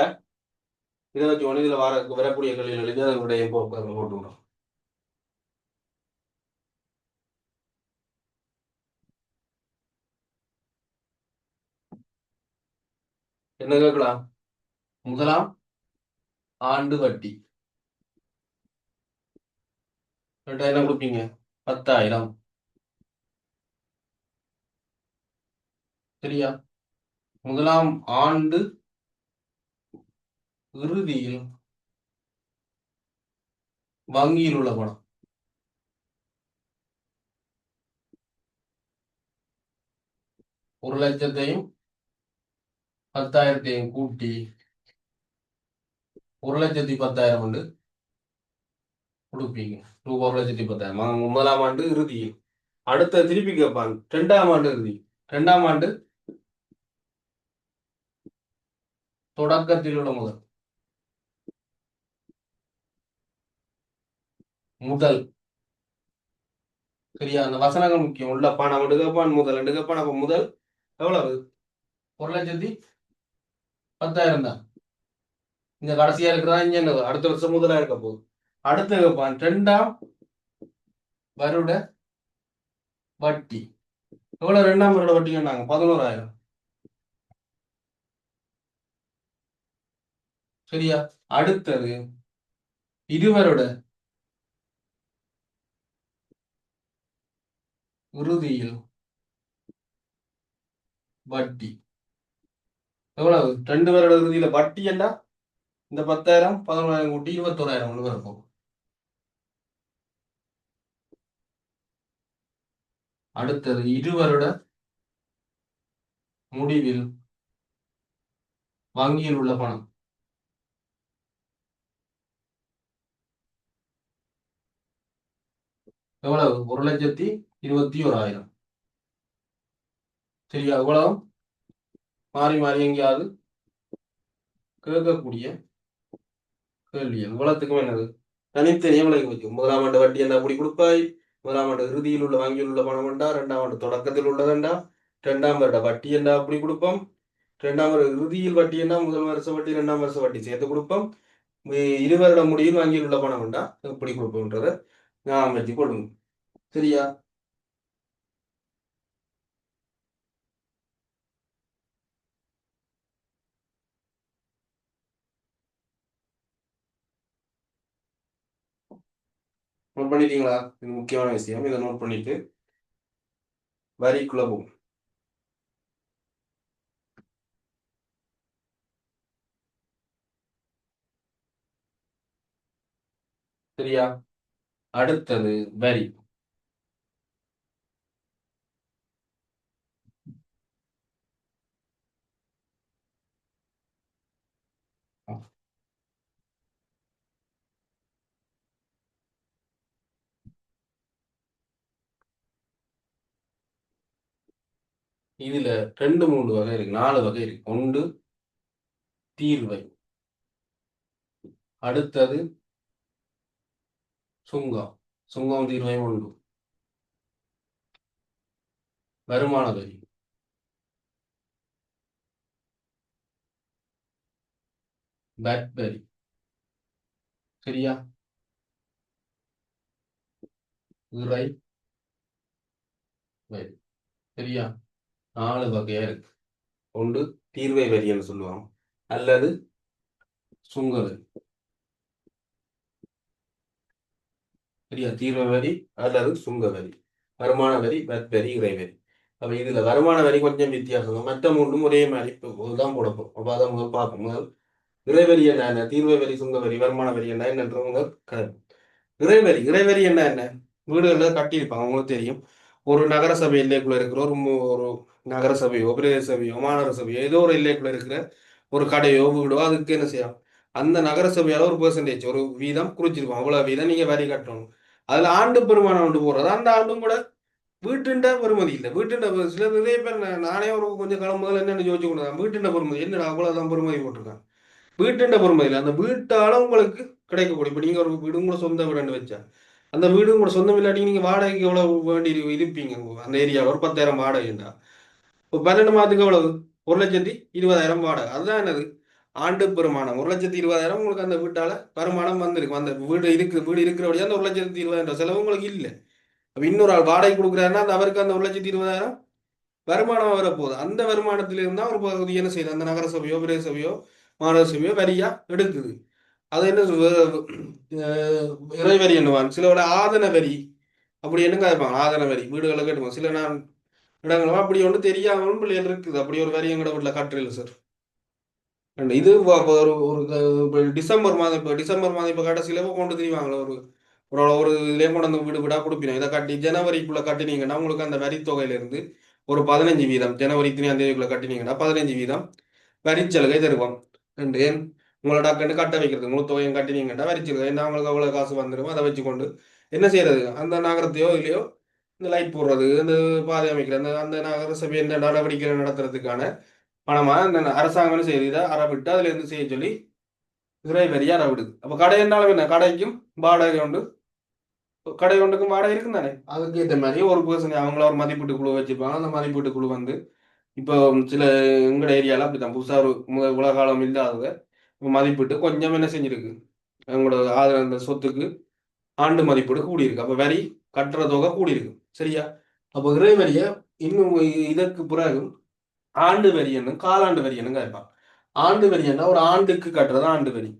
இதை வச்சு ஒன்று இதுல வரக்கூடிய கேள்விகள் எழுதி அதனுடைய போட்டுக்கிறோம். என்ன கேட்கலாம்? முதலாம் ஆண்டு வட்டி என்ன கொடுப்பீங்க? 10,000. சரியா? முதலாம் ஆண்டு இறுதியில் வங்கியில் உள்ள பணம் 1,00,000த்தையும் 10,000த்தையும் கூட்டி 1,10,000 வந்து கொடுப்பீங்க. ரூபாய் 1,10,000 முதலாம் ஆண்டு இறுதியில். அடுத்த திருப்பி கேட்பாங்க இரண்டாம் ஆண்டு இறுதி. இரண்டாம் ஆண்டு தொடக்கத்தில் உள்ள முதல் முதல். சரியா? அந்த வசனங்கள் முக்கியம். உள்ள பணம் எடுக்கப்பான் முதல் எடுக்கப்பான். அப்ப முதல் எவ்வளவு? 1,10,000 தான். இந்த கடைசியா இருக்கிறதா இங்க என்ன அடுத்த வருஷம் முதலா இருக்க போகுது. அடுத்து கேட்பான் இரண்டாம் வருட வட்டி எவ்வளவு? இரண்டாம் வருட வட்டி சொன்னாங்க 11,000. சரியா? அடுத்தது இருவருட இறுதியில் வட்டி எவ்வளவு? 2 வருட இறுதியில வட்டி என்ன? இந்த 10,000 11,000 கூட்டி 21,000 ஒன்று வரப்போம். அடுத்தது இருவருட முடிவில் வங்கியில் உள்ள பணம் எவ்வளவு? 1,21,000. சரியா? எவ்வளவு மாறி மாறி எங்கேயாவது கேட்கக்கூடிய கேள்வி. இவ்வளவுத்துக்கும் என்னது தனித்தனியே விளக்கி வச்சு முதலாம் ஆண்டு வட்டி என்ன அப்படி கொடுப்பாய், முதலாம் ஆண்டு இறுதியில் உள்ள வங்கியில் உள்ள பணம் வேண்டா, இரண்டாம் ஆண்டு தொடக்கத்தில் உள்ளதெண்டா, இரண்டாம் வருட வட்டி என்ன அப்படி கொடுப்போம், இரண்டாம் வருட இறுதியில் வட்டி என்ன முதல் வருஷ வட்டி இரண்டாம் வருஷ வட்டி சேர்த்து கொடுப்போம், இருவருட முடிவில் வங்கியில் உள்ள பணம் வேண்டா எப்படி கொடுப்போம்ன்றத ஞாபகம் வச்சு கொள்ளுங்க. சரியா? நோட் பண்ணிட்டீங்களா? இது முக்கியமான விஷயம். இதை நோட் பண்ணிட்டு வரிக்குள்ள போகும். சரியா? அடுத்தது வரி. இதுல 2 3 வகை இருக்கு, 4 வகை இருக்கு. ஒன்று தீர்வை, அடுத்தது சுங்கம், சுங்கம் தீர்வையும் உண்டு. வருமான வரி, பேட் வரி, சரியா? இறை வரி, சரியா? 4 வகையா இருக்கு. ஒன்று தீர்வை வரின்னு சொல்லுவாங்க, அல்லது சுங்க வரி. சரியா? தீர்வை வரி அல்லது சுங்க வரி, வருமான வரி, வட் வரி, இறை வரி. அப்ப இதுல வருமான வரி கொஞ்சம் வித்தியாசம், மற்ற மூன்றும் ஒரே மாதிரி தான் போடப்போம். அப்ப அதை முதல் பார்ப்போம். முதல் இறைவரி என்ன, தீர்வை வரி, சுங்க வரி, வருமான வரி என்ன என்னன்றவங்க. இறைவரி, இறைவரி என்ன, வீடுகளில் கட்டியிருப்பாங்க, அவங்களுக்கு தெரியும். ஒரு நகர சபை எல்லைக்குள்ள இருக்கிற ஒரு நகர சபையோ பிரதேச சபையோ மாநகர சபையோ ஏதோ ஒரு எல்லைக்குள்ள இருக்கிற ஒரு கடையோ வீடோ அதுக்கு என்ன செய்யலாம், அந்த நகர சபையால ஒரு பெர்சன்டேஜ் ஒரு வீதம் குறிச்சிருப்போம், அவ்வளவு வீதம் நீங்க வரி கட்டணும். அதுல ஆண்டு பெருமானம் கொண்டு போடுறது, அந்த ஆண்டும் கூட வீட்டுண்ட பெருமதி இல்லை. வீட்டுண்ட சில நிறைய பேர் நானே ஒரு கொஞ்சம் காலம் முதல்ல என்னென்னு யோசிச்சு கொண்டு வீட்டுண்ட பெருமதி என்னடா அவ்வளவுதான் பெருமதி போட்டிருக்கான். வீட்டுண்ட பெருமதி இல்லை, அந்த வீட்டால உங்களுக்கு கிடைக்கக்கூடிய. இப்போ நீங்க ஒரு வீடு கூட சொந்த வீடுன்னு வச்சா, அந்த வீடு கூட சொந்தம் இல்லாட்டி நீங்க வாடகைக்கு எவ்வளவு வேண்டி இருப்பீங்க அந்த ஏரியாவில்? ஒரு 10,000 வாடகைண்டா இப்போ 12 மாதத்துக்கு எவ்வளவு? 1,20,000 வாடகை. அதுதான் என்னது ஆண்டு பெருமானம். 1,20,000 உங்களுக்கு அந்த வீட்டால வருமானம் வந்திருக்கு. அந்த வீடு இருக்கிறபடியா அந்த 1,20,000 செலவு உங்களுக்கு இல்லை. அப்ப இன்னொரு ஆள் வாடகை கொடுக்குறாருன்னா அந்த அவருக்கு அந்த 1,20,000 வருமானம் வரப்போகுது. அந்த வருமானத்திலிருந்து தான் ஒரு பகுதி என்ன செய்யுது, அந்த நகர சபையோ பிரதேச சபையோ மாநகர சபையோ வரியா எடுக்குது. அது என்ன இறைவரி என்னவான் சில ஆதன வரி அப்படி என்ன கேட்பாங்க. ஆதன வரி வீடுகளை கேட்டுப்பாங்க. சில நான் இடங்களும் அப்படி ஒன்று தெரியாமலும் பிள்ளைகள் இருக்குது. அப்படி ஒரு வரி எங்கட வீட்டில் கட்டுரையில் சார். இது ஒரு ஒரு டிசம்பர் மாதம், இப்போ டிசம்பர் மாதம் இப்போ கடைசியில கொண்டு தெரிவாங்களே ஒரு ஒரு ஒரு இதுலேயே கொண்டு வந்து வீடு வீடாக கொடுப்பீங்க. இதை கட்டி ஜனவரிக்குள்ளே கட்டினீங்கன்னா உங்களுக்கு அந்த வரி தொகையிலிருந்து ஒரு 15% ஜனவரி 3 கட்டினீங்கன்னா 15% வரிச்சலுகை தருவோம். ஏன் உங்களோட அக்கௌண்ட் கட்ட வைக்கிறது, முழு தொகையும் கட்டினீங்கன்னா வரிச்சலுகை என்ன உங்களுக்கு அவ்வளோ காசு வந்துடும். அதை வச்சுக்கொண்டு என்ன செய்யறது, அந்த நகரத்தையோ இல்லையோ இந்த லைட் போடுறது, அந்த பாதை அமைக்கிறது, அந்த அந்த நகர சபை எந்த நடவடிக்கை நடத்துறதுக்கான பணமா இந்த அரசாங்கம் செய்யுது. இதை அறவிட்டு அதுல இருந்து செய்ய சொல்லி இறை வரியா அறவிடுது. அப்ப கடை என்னாலும் என்ன, கடைக்கும் வாடகை உண்டு, கடை ஒன்றுக்கும் வாடகை இருக்கும் தானே. அதுக்கு ஏற்ற மாதிரி ஒரு பர்சன் அவங்கள ஒரு மதிப்பீட்டு குழு வச்சிருப்பாங்க. அந்த மதிப்பீட்டு குழு வந்து இப்போ சில எங்கட ஏரியால அப்படித்தான் புதுசா ஒரு உலக காலம் இல்லாதத மதிப்பிட்டு கொஞ்சம் என்ன செஞ்சிருக்கு, அவங்களோட ஆதரவு அந்த சொத்துக்கு ஆண்டு மதிப்பீடு கூடியிருக்கு. அப்ப வரி கட்டுற தொகை கூடியிருக்கு, சரியா? அப்போ இறை வரிய இன்னும் இதற்கு பிறகு ஆண்டு வரி என்னும் காலாண்டு வரி என்னங்க இருப்பான். ஆண்டு வரி என்ன, ஒரு ஆண்டுக்கு கட்டுறது ஆண்டு வரி.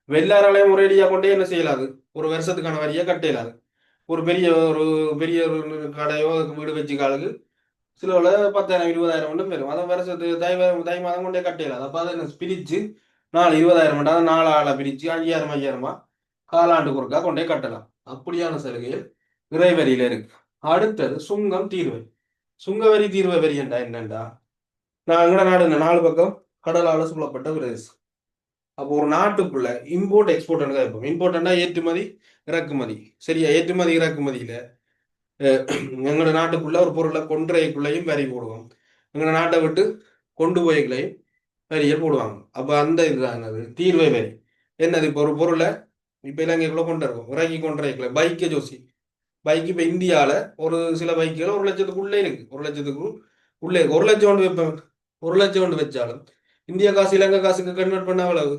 வெள்ளாராலையும் முறையடியா கொண்டே என்ன செய்யலாது, ஒரு வருஷத்துக்கான வரியை கட்ட இயலாது. ஒரு பெரிய ஒரு கடையோ அதுக்கு வீடு வச்சு காலுக்கு சில 10,000 20,000 மட்டும் பெறும். அதை வருஷத்துக்கு தை மாதம் கொண்டே கட்ட இயலாது. அப்போ அதை பிரிச்சு 20,000 மட்டும் 4 ஆளை பிரிச்சு 5,000 5,000 காலாண்டுக்கு ஒருக்கா கொண்டே கட்டலாம். அப்படியான சலுகைகள் இறைவரியில இருக்கு. அடுத்தது சுங்கம் தீர்வை. சுங்க வரி தீர்வை வரி என்றா என்னண்டா, நான் எங்கட நாடு இந்த 4 பக்கம் கடலால சூழப்பட்ட பிரதேசம். அப்போ ஒரு நாட்டுக்குள்ள இம்போர்ட் எக்ஸ்போர்ட் இருப்போம். இம்போர்ட்னா ஏற்றுமதி இறக்குமதி, சரியா? ஏற்றுமதி இறக்குமதியில எங்களோட நாட்டுக்குள்ள ஒரு பொருளை கொன்றைக்குள்ளையும் வரி போடுவோம், எங்களோட நாட்டை விட்டு கொண்டு போய்களையும் வரியை போடுவாங்க. அப்ப அந்த இதுதான் என்னது தீர்வை வரி. என்னது, இப்போ ஒரு பொருளை இப்ப இலங்கைக்குள்ள கொண்டு இருக்கோம், இறக்கி கொன்றைக்குள்ள பைக்கை ஜோசி பைக் இப்ப இந்தியால ஒரு சில பைக்குகள் 1,00,000க்குள்ளே இருக்கு. 1,00,000க்கு உள்ளே 1,00,000 கொண்டு வைப்பேன். 1,00,000 கொண்டு வச்சாலும் இந்திய காசு இலங்கை காசுக்கு கன்வெர்ட் பண்ண அவ்வளவு.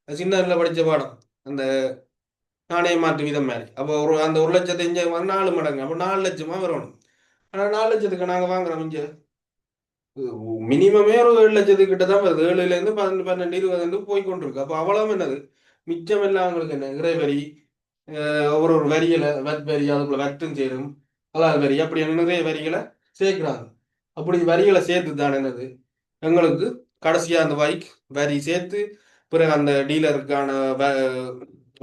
சின்ன படிச்ச பாடம் அந்த நாணய மாற்று வீதம் மாதிரி. அப்போ அந்த 1,00,000 இங்க 4 மடங்கு, அப்போ 4,00,000 வரணும். ஆனா 4,00,000க்கு நாங்க வாங்குறோம் இங்க மினிமமே ஒரு 7,00,000 கிட்ட தான் வருது. 7ல இருந்து 12 12 20 போய் கொண்டிருக்கு. அப்போ அவ்வளவு என்னது மிச்சம் எல்லாம் அவங்களுக்கு என்ன இறைவரி, ஒரு வரியில வட் வரி, அதுக்குள்ள வட்டும் சேரும், அலால் வரி, அப்படி நிறைய வரிகளை சேர்க்கிறாங்க. அப்படி வரிகளை சேர்த்து தான் என்னது எங்களுக்கு கடைசியா அந்த பைக் வரி சேர்த்து பிறகு அந்த டீலருக்கான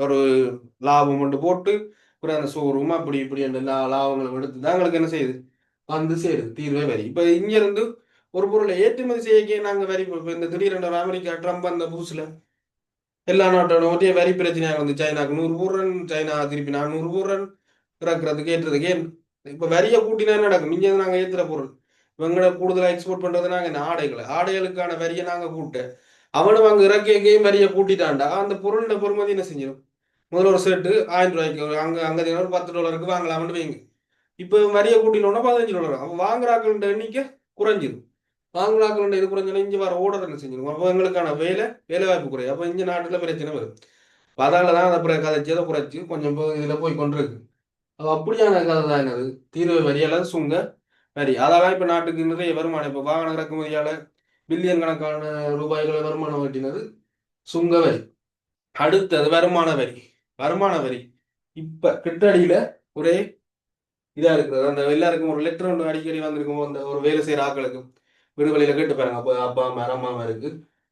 ஒரு லாபம் கொண்டு போட்டு பிறகு அந்த ஷோரூம் அப்படி இப்படி அந்த லாபங்களை எடுத்து தான் எங்களுக்கு என்ன செய்யுது வந்து சேருது தீர்வே வரி. இப்ப இங்க இருந்து ஒரு பொருளை ஏற்றுமதி செய்ய நாங்க வரி இந்த திடீரென்று அமெரிக்கா ட்ரம்ப் அந்த புதுசுல எல்லா நாட்டோட ஒட்டிய வரி பிரச்சனையாக வந்து சைனாக்கு 100 போடுறேன், சைனா திருப்பி 400 போடுறேன் இறக்குறதுக்கு ஏற்றுறதுக்கு. ஏன் இப்ப வரியை கூட்டினா நடக்கும். இங்க நாங்க ஏத்துற பொருள் இவங்களை கூடுதலா எக்ஸ்போர்ட் பண்றது நாங்க இந்த ஆடைகளுக்கான வரியை நாங்க கூட்ட அவனும் அங்க இறக்கையும் வரியை கூட்டிட்டான்டா அந்த பொருளோட பொறுமதி என்ன செஞ்சிடும் முதல்ல ஒரு ஷர்ட்டு $1000 அங்கே அங்கே ஒரு $10 வாங்கலாம்னு வைங்க. இப்போ வரியை கூட்டினோன்னா $15. அப்போ வாங்குறாக்கள எண்ணிக்கை குறைஞ்சிடும். வாங்குறாக்கள இது குறைஞ்சோன்னா இங்கே வர ஓர்டர் என்ன செஞ்சிடும். அப்போ எங்களுக்கான வேலை வாய்ப்பு குறையும். அப்போ இங்கே நாட்டில் பிரச்சனை வரும். அதால தான் அதை கதைச்சதை குறைச்சி கொஞ்சம் இதில் போய் கொண்டிருக்கு. அப்படியான கதை தான் என்னது தீர்வு வரி அல்லது சுங்க வரி. அதெல்லாம் இப்போ நாட்டுக்கு நிறைய வருமானம். இப்போ வாகன இறக்குமதியால் பில்லியன் கணக்கான ரூபாய்களை வருமானம் வெட்டினது சுங்க வரி. அடுத்தது வருமான வரி. வருமான வரி இப்ப கிட்டடியில ஒரே இதா இருக்கிறது. அந்த எல்லாருக்கும் ஒரு லெட்டர் ஒன்று அடிக்கடி வந்திருக்கும். அந்த ஒரு வேலை செய்யற ஆட்களுக்கு விடுதலையில கேட்டு பாருங்க. அப்போ அப்பா அம்மா அம்மா இருக்கு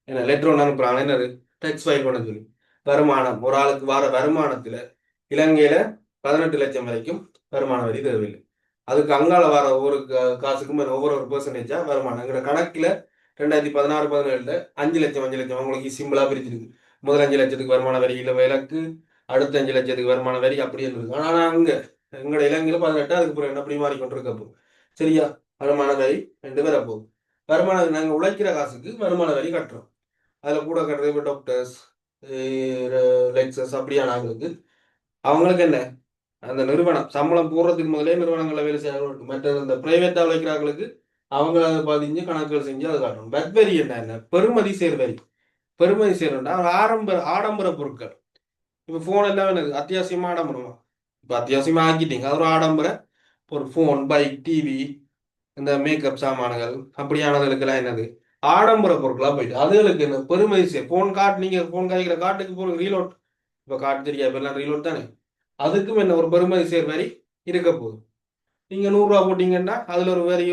என்ன லெட்டர் ஒன்று அனுப்புறாங்க. என்னது டெக்ஸ் ஃபைல் பண்ண சொல்லி வருமானம் ஒரு ஆளுக்கு வர வருமானத்துல இலங்கையில 18 லட்சம் வரைக்கும் வருமான வரி தேவையில்லை. அதுக்கு அங்கால வர ஒவ்வொரு காசுக்கும் ஒவ்வொரு பெர்சன்டேஜா வருமானம் எங்கிற கணக்குல 2016-17 5 லட்சம் 5 லட்சம் உங்களுக்கு சிம்பிளா பிரிச்சிருக்கு. முதல் 5 லட்சத்துக்கு வருமான வரி இல்லை விலக்கு, அடுத்த 5 லட்சத்துக்கு வருமான வரி அப்படி இருக்கு. ஆனா அங்க எங்களோட இலங்கையில 18 அதுக்கு பிறகு அப்படி மாறிக்கொண்டிருக்கப்போ சரியா வருமான வரி 2 பேர் அப்போ வருமான நாங்க உழைக்கிற காசுக்கு வருமான வரி கட்டுறோம். அதுல கூட கட்டுறது இப்போ டாக்டர்ஸ் லெக்சர்ஸ் அப்படியான ஆளுங்களுக்கு அவங்களுக்கு என்ன அந்த நிறுவனம் சம்பளம் போடுறதுக்கு முதலே நிறுவனங்களில் வேலை செய்யணும். மற்ற இந்த பிரைவேட்டா உழைக்கிறாங்களுக்கு அவங்க அதை பதிஞ்சு கணக்குகள் செஞ்சு அதை காட்டணும். வரி என்ன பெருமதி சேர் வரி. பெருமதி சேர்னா ஆடம்பர பொருட்கள். இப்போ ஃபோன் எல்லாம் என்னது அத்தியாவசியமா ஆடம்பரமா இப்போ அத்தியாவசியமா ஆக்கிட்டீங்க. அது ஒரு ஆடம்பர ஒரு ஃபோன் பைக் டிவி இந்த மேக்கப் சாமான்கள் அப்படியானதுக்கெல்லாம் என்னது ஆடம்பர பொருட்களா போயிட்டு அதுகளுக்கு என்ன பெருமதி சேர். ஃபோன் காட்டு நீங்க ஃபோன் காய்க்கிற காட்டுக்கு போகிற ரீலோட் இப்போ காட்டு தெரியாது இப்போ எல்லாம் ரீலோட் தானே. அதுக்கும் என்ன ஒரு பெருமதி சேர் வரி இருக்க போகுது. நீங்க 100 ரூபா போட்டீங்கன்னா அதுல ஒரு வரி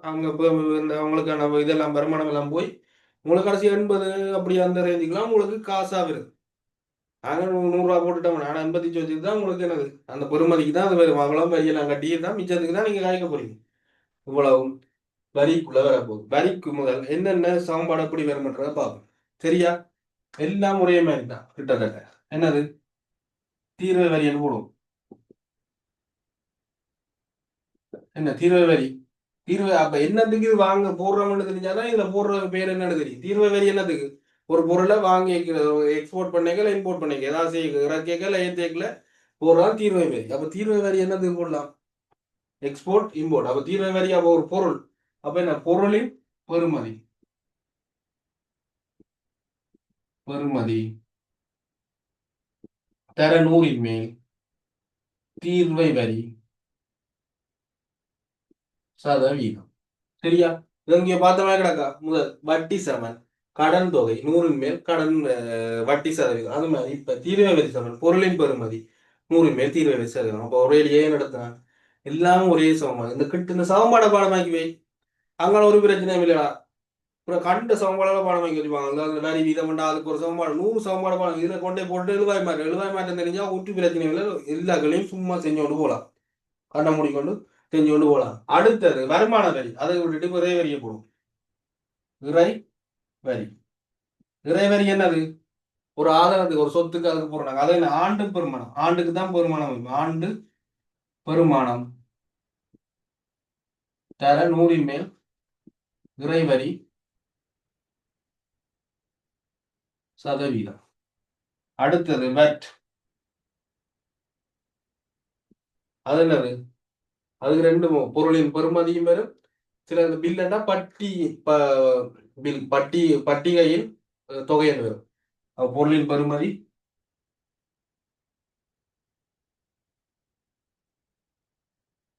அவங்க இந்த அவங்களுக்கான இதெல்லாம் வருமானம் எல்லாம் போய் உங்களுக்கு கடைசி 80 அப்படி அந்த ரேஞ்சுக்கெல்லாம் உங்களுக்கு காசா வருது. நாங்கள் 100 ரூபா போட்டுட்டோம். ஆனால் 85 வச்சுட்டு தான் உங்களுக்கு என்னது அந்த பெருமதிக்கு தான் அது வரும். அவ்வளோ வரியெல்லாம் கட்டி தான் மிச்சத்துக்கு தான் நீங்க காய்க்க போறீங்க. இவ்வளவு வரிக்குள்ள வரப்போகுது. வரிக்கு முதல் என்னென்ன சமன்பாடு எப்படி வரும்ன்றதை பார்ப்போம். சரியா எல்லாம் ஒரே மாதிரி தான் கிட்டத்தட்ட. என்னது தீர்வை வரி என்று போடுவோம். என்ன தீர்வை வரி தீர்வு அப்ப என்னத்துக்கு இது வாங்க போடுறோம்னு தெரிஞ்சாதான் இதுல போடுற பேர் என்னன்னு தெரியும். தீர்வு வரி என்னத்துக்கு ஒரு பொருளை வாங்கி எக்ஸ்போர்ட் பண்ணிக்கல இம்போர்ட் பண்ணிக்க ஏதாவது செய்ய இறக்கல ஏற்றேக்கல போடுறான் தீர்வை வரி. அப்ப தீர்வை வரி என்னத்துக்கு போடலாம் எக்ஸ்போர்ட் இம்போர்ட். அப்ப தீர்வை வரி அப்ப ஒரு பொருள் அப்ப என்ன பொருளின் பெறுமதி பெறுமதி தர 100 மேல் தீர்வை வரி சதவீதம். சரியா இங்க பார்த்தோமே கிடக்கா முதல் வட்டி சமன் கடன் தொகை 100 மேல் கடன் வட்டி சதவீதம். அது மாதிரி இப்ப தீர்வை வரி சமன் பொருளின் பெறுமதி 100 மேல் தீர்வை வரி சதவீதம். அப்போ ஒரே ஏன் நடத்தினா எல்லாமே ஒரே சமன்பாடு. இந்த கிட்ட இந்த சமன்பாடை பாடமாக்கி வை அங்கே ஒரு பிரச்சனையும் இல்லையா. அப்புறம் கண்ட சமன்பாடால பாடமாக்கி வச்சுப்பாங்க. அந்த வரி வீதம் பண்ணா அதுக்கு ஒரு சமன்பாடு 100 சமன்பாடு பாடம் இதில் கொண்டே போட்டு எழுவாய் மாற்றம் தெரிஞ்சா ஒட்டு பிரச்சனையும் இல்லை. எல்லா களையும் சும்மா செஞ்சு கொண்டு போகலாம். கண்ணை மூடிக்கொண்டு செஞ்சு கொண்டு போகலாம். அடுத்தது வருமான வரி. அதை விட்டுட்டு இறை வரியை போடும். இறை வரி இறை வரி என்னது ஒரு ஆதாரத்துக்கு ஒரு சொத்துக்கு அதுக்கு போடுறாங்க. அது என்ன ஆண்டு பெருமானம். ஆண்டுக்கு தான் பெருமானம். ஆண்டு பெருமானம் தர 100 மேல் இறை வரி சதவீதம். அடுத்தது வெட். அது என்னது அதுக்கு ரெண்டு பொருளின் பெருமதியும் வரும். சில பில்லுன்னா பட்டி பில் பட்டிகையின் தொகைன்னு வரும். பொருளின் பெருமதி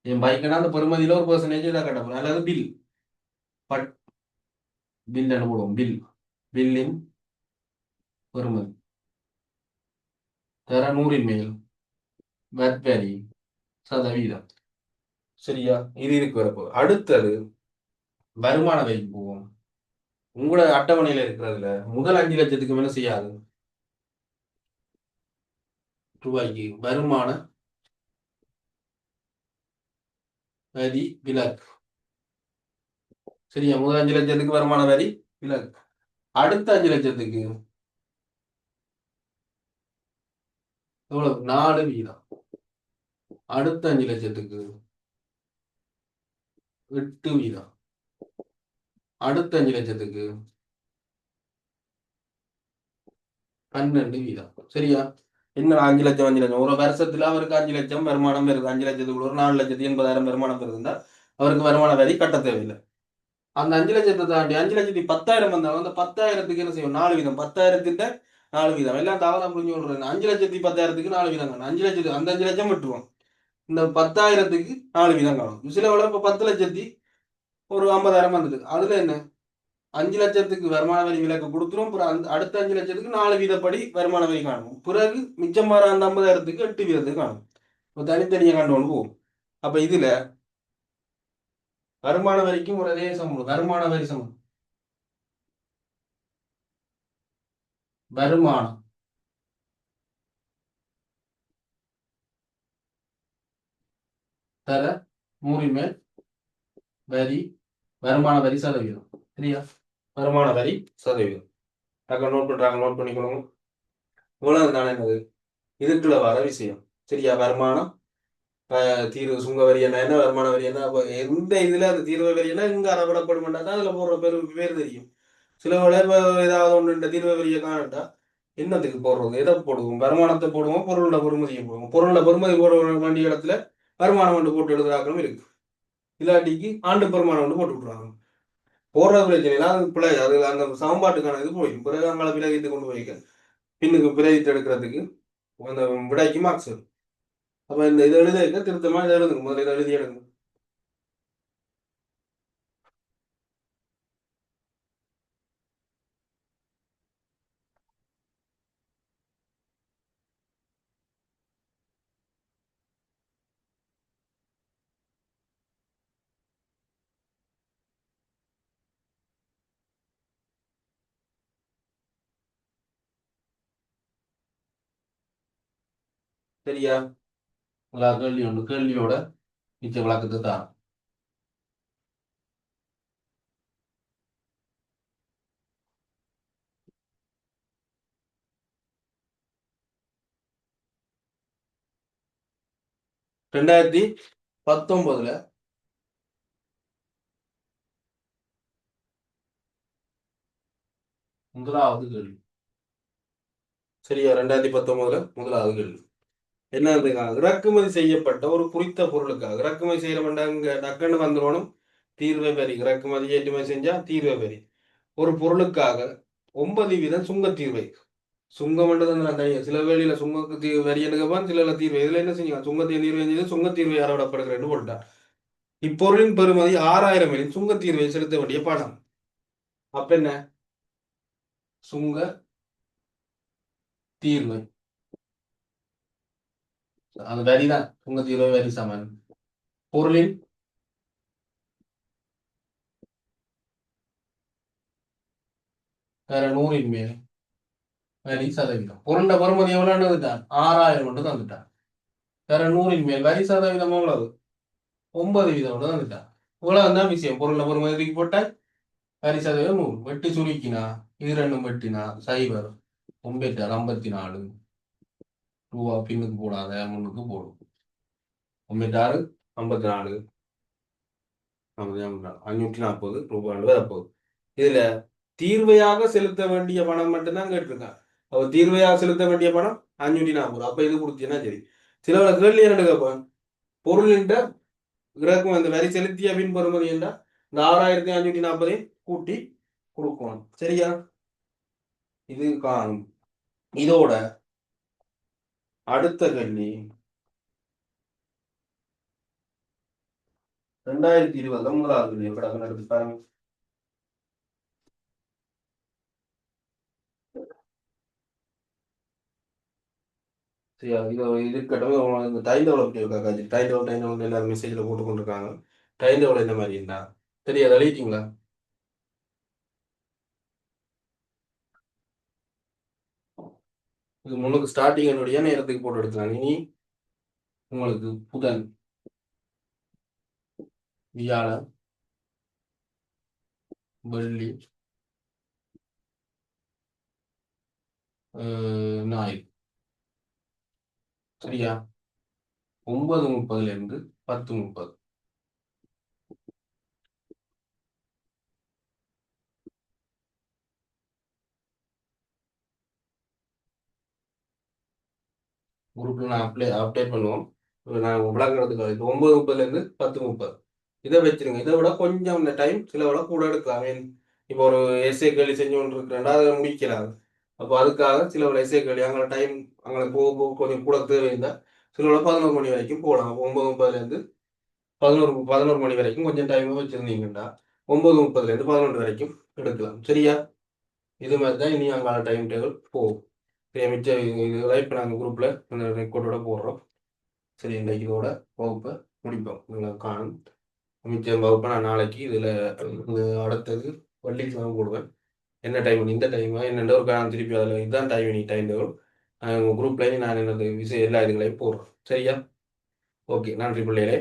என் பைக்குனா அந்த பெருமதியில ஒரு பெர்சன்டேஜ் தான் கட்டப்படும். அல்லது பில் பட் பில் என்ன போடுவோம் பில் பில்லின் பெருமதி தர 100 மேல் வெட் வரி சதவீதம். சரியா இது இருக்கு வரப்போ. அடுத்தது வருமான வரிக்கு போவோம். உங்களோட அட்டவணையில இருக்கிறதுல முதல் 5 லட்சத்துக்கு மேல செய்யாது ரூபாய்க்கு வருமான வரி விலக்கு. சரியா முதல் 5 லட்சத்துக்கு வருமான வரி விலக்கு. அடுத்த 5 லட்சத்துக்கு எவ்வளவு 4%. அடுத்த 5 லட்சத்துக்கு 8%. அடுத்த 5 லட்சத்துக்கு 12%. சரியா இன்னும் 5 லட்சம் 5 லட்சம் ஒரு வருஷத்துல அவருக்கு 5 லட்சம் வருமானம் வருது, 5 லட்சத்துக்குள்ள ஒரு 4,80,000 வருமானம் வருதுன்னா அவருக்கு வருமான வரி கட்ட தேவையில்லை. அந்த 5 லட்சத்தை தாண்டி 5,10,000 வந்தாலும் அந்த 10,000க்கு என்ன செய்யும்? 4 வீதம். 10,000த்திட்ட 4 வீதம். எல்லாம் தவறா புரிஞ்சு கொள்றேன். 5,10,000க்கு 4 வீதம் காணும். 5 லட்சத்துக்கு அந்த 5 லட்சம் விட்டுருவோம். இந்த 10,000க்கு 4 வீதம் காணும். சில வேளை இப்ப 10 லட்சத்தி ஒரு 50,000 வந்துட்டு அதுல என்ன 5 லட்சத்துக்கு வருமான வரி விலக்கு கொடுத்துரும். அப்புறம் அடுத்த 5 லட்சத்துக்கு 4 வீதப்படி வருமான வரி காணும். பிறகு மிச்சம் வர அந்த 50,000த்துக்கு 8 வீதத்துக்கு காணும். இப்போ தனித்தனியாக கண்டு கொண்டு போகும். அப்ப இதுல வருமான வரிக்கும் ஒரு அதே சம்பளம். வருமான வரி சம்பளம் வருமானம் தர 100 மேல் வரி வருமான வரி சதவீதம். சரியா? வருமான வரி சதவீதம். நோட் பண்றாங்க, நோட் பண்ணிக்கணும். இவ்வளவு தானே என்னது இதுக்குள்ள வர விஷயம். சரியா? வருமானம் தீர்வு சுங்க வரி என்ன வருமான வரி என்ன எந்த இதுல அது தீர்வு வரி என்ன இங்க அறவிடப்படும் தான் அதுல போடுற பேர் தெரியும். சில வேளை ஏதாவது ஒன்று இந்த தீர்வு வரியை காணட்டா என்னத்துக்கு போடுறது? எதை போடுவோம்? வருமானத்தை போடுவோம், பொருளோட பெருமதியை போடுவோம். பொருளோட பெருமதி போட வேண்டிய இடத்துல வருமானம் ஒன்று போட்டு எழுதுறாக்களும் இருக்கு. இல்லாட்டிக்கு ஆண்டு பெருமானம் ஒன்று போட்டு விட்டுறாங்க. போடுற பிரச்சனை அது பிள்ளை, அது அந்த சமன்பாட்டுக்கான இது போயிடும். பிறகு அங்கே விலகிட்டு கொண்டு போய்க்க பின்னுக்கு பிரதித்து எடுக்கிறதுக்கு அந்த விடைக்கு மார்க்ஸ். அப்ப இந்த இதை எழுத திருத்தமா இதை எழுதுங்க. முதல்ல இதை எழுதி எடுங்க. சரியா? கேள்வி ஒன்று, கேள்வியோட மிச்ச விளக்கத்தை தான். 2019 முதலாவது கேள்வி. சரியா? 2019 முதலாவது கேள்வி என்ன? இறக்குமதி செய்யப்பட்ட ஒரு குறித்த பொருளுக்காக இறக்குமதி செய்யற மாட்டாங்க. டக்குன்னு வந்துடணும் தீர்வை வரி. இறக்குமதி ஏற்றுமதி செஞ்சா தீர்வை வரி. ஒரு பொருளுக்காக 9 வீதம் சுங்க தீர்வை. சுங்கம் சில வேளையில சுங்கக்கு வரி எடுக்கப்பான், சில தீர்வை. இதுல என்ன செஞ்சீங்க? சுங்கத்தீர் தீர்வை செஞ்சது சுங்க தீர்வை அறவிடப்படுகிறேன்னு போட்டார். இப்பொருளின் பெறுமதி 6,000 எனில் சுங்க தீர்வை செலுத்த வேண்டிய பணம் அப்ப என்ன? சுங்க தீர்வை அந்த வரிதான். சுங்க தீர்வை வரி சமன் பொருளின் வேற 100 மேல் வரி சதவீதம். பொருண்ட பெறுமதி எவ்வளவு வந்துட்டான்? 6,000 மட்டும் தந்துட்டான். வேற 100 மேல் வரி சதவீதம் எவ்வளவு? 9 வீதம் மட்டும் தந்துட்டான். இவ்வளவு தான் விஷயம். பொருண்ட பெறுமதி தூக்கி போட்டா வரி சதவீதம் 100. வெட்டி சுருக்கினா இது ரெண்டும் வெட்டினா சைபர் 9,64 ரூபா. பின்னுக்கு போடாத முன்னுக்கு போடும். 9,654 540 ரூபாய் வரப்போகுது. இதுல தீர்வையாக செலுத்த வேண்டிய பணம் மட்டும்தான் கேட்டிருக்கான். அவ தீர்வையாக செலுத்த வேண்டிய பணம் 540. அப்ப இது கொடுத்தீங்கன்னா சரி. சில கேள்வி என்ன கேட்பான்? பொருளின் இறக்கும் அந்த வரி செலுத்திய பின் பெறுமதி என்றா இந்த 6,540 கூட்டி கொடுக்கணும். சரியா? இது காணும். இதோட அடுத்த கேள்வி 2020 முதலாவது கேள்வி கடமை நடத்தி பாருங்க. சரியா? இது இருக்கட்டும். இந்த டைம் டேபிள் பற்றி இருக்கா காஜி? டைம் டேபிள் எல்லாரும் மெசேஜில் போட்டு கொண்டிருக்காங்க. டைம் டேபிள் என்ன மாதிரி இருந்தா தெரியாது. அழிச்சிங்களா? இது முன்னுக்கு ஸ்டார்டிங் என்னுடைய நேரத்துக்கு போட்டு எடுத்துறாங்க. இனி உங்களுக்கு புதன், வியாழன், வெள்ளி, ஞாயிறு. சரியா? 9:30 இருந்து 10:30. குரூப்பில் நான் அப்டேட் பண்ணுவோம். நான் விளங்குறதுக்கு இப்போ 9:30லேருந்து 10:30 இதை வச்சிருங்க. இதை விட கொஞ்சம் இந்த டைம் சில விட கூட எடுக்கலாம். மீன் இப்போ ஒரு எஸ்ஏ கேள்வி செஞ்சு கொண்டு இருக்கிறேன்டா அதை முடிக்கிறாங்க. அப்போ அதுக்காக சில விட எஸ்ஏ கேள்வி அங்கே டைம் அங்கே போக போக கொஞ்சம் கூட தேவையிருந்தால் சில விட 11 மணி வரைக்கும் போகலாம். 9:30லேருந்து 11 மணி வரைக்கும் கொஞ்சம் டைம் வச்சுருந்தீங்கன்னா 9:30லேருந்து 11 வரைக்கும் எடுக்கலாம். சரியா? இது மாதிரி தான் இனி அங்கால டைம் டேபிள் போகும். சரி, மிச்சம் இதெல்லாம் இப்போ நாங்கள் குரூப்பில் ரெக்கார்டோட போடுறோம். சரி, இன்றைக்கு இதோட வகுப்பை முடிப்போம். நீங்கள் காணும் மிச்சம் வகுப்பை நான் நாளைக்கு இதில் அடுத்தது வெள்ளிக்கிழமை போடுவேன். என்ன டைம் இந்த டைமா என்னென்ன ஒரு காரணம் திருப்பி அதில் இதுதான் டைம் இனி டைம் டேபிள் உங்கள் குரூப்லேயும் நான் என்னது விஷயம் எல்லா இதுகளையும் போடுறேன். சரியா? ஓகே, நன்றி பிள்ளைகளே.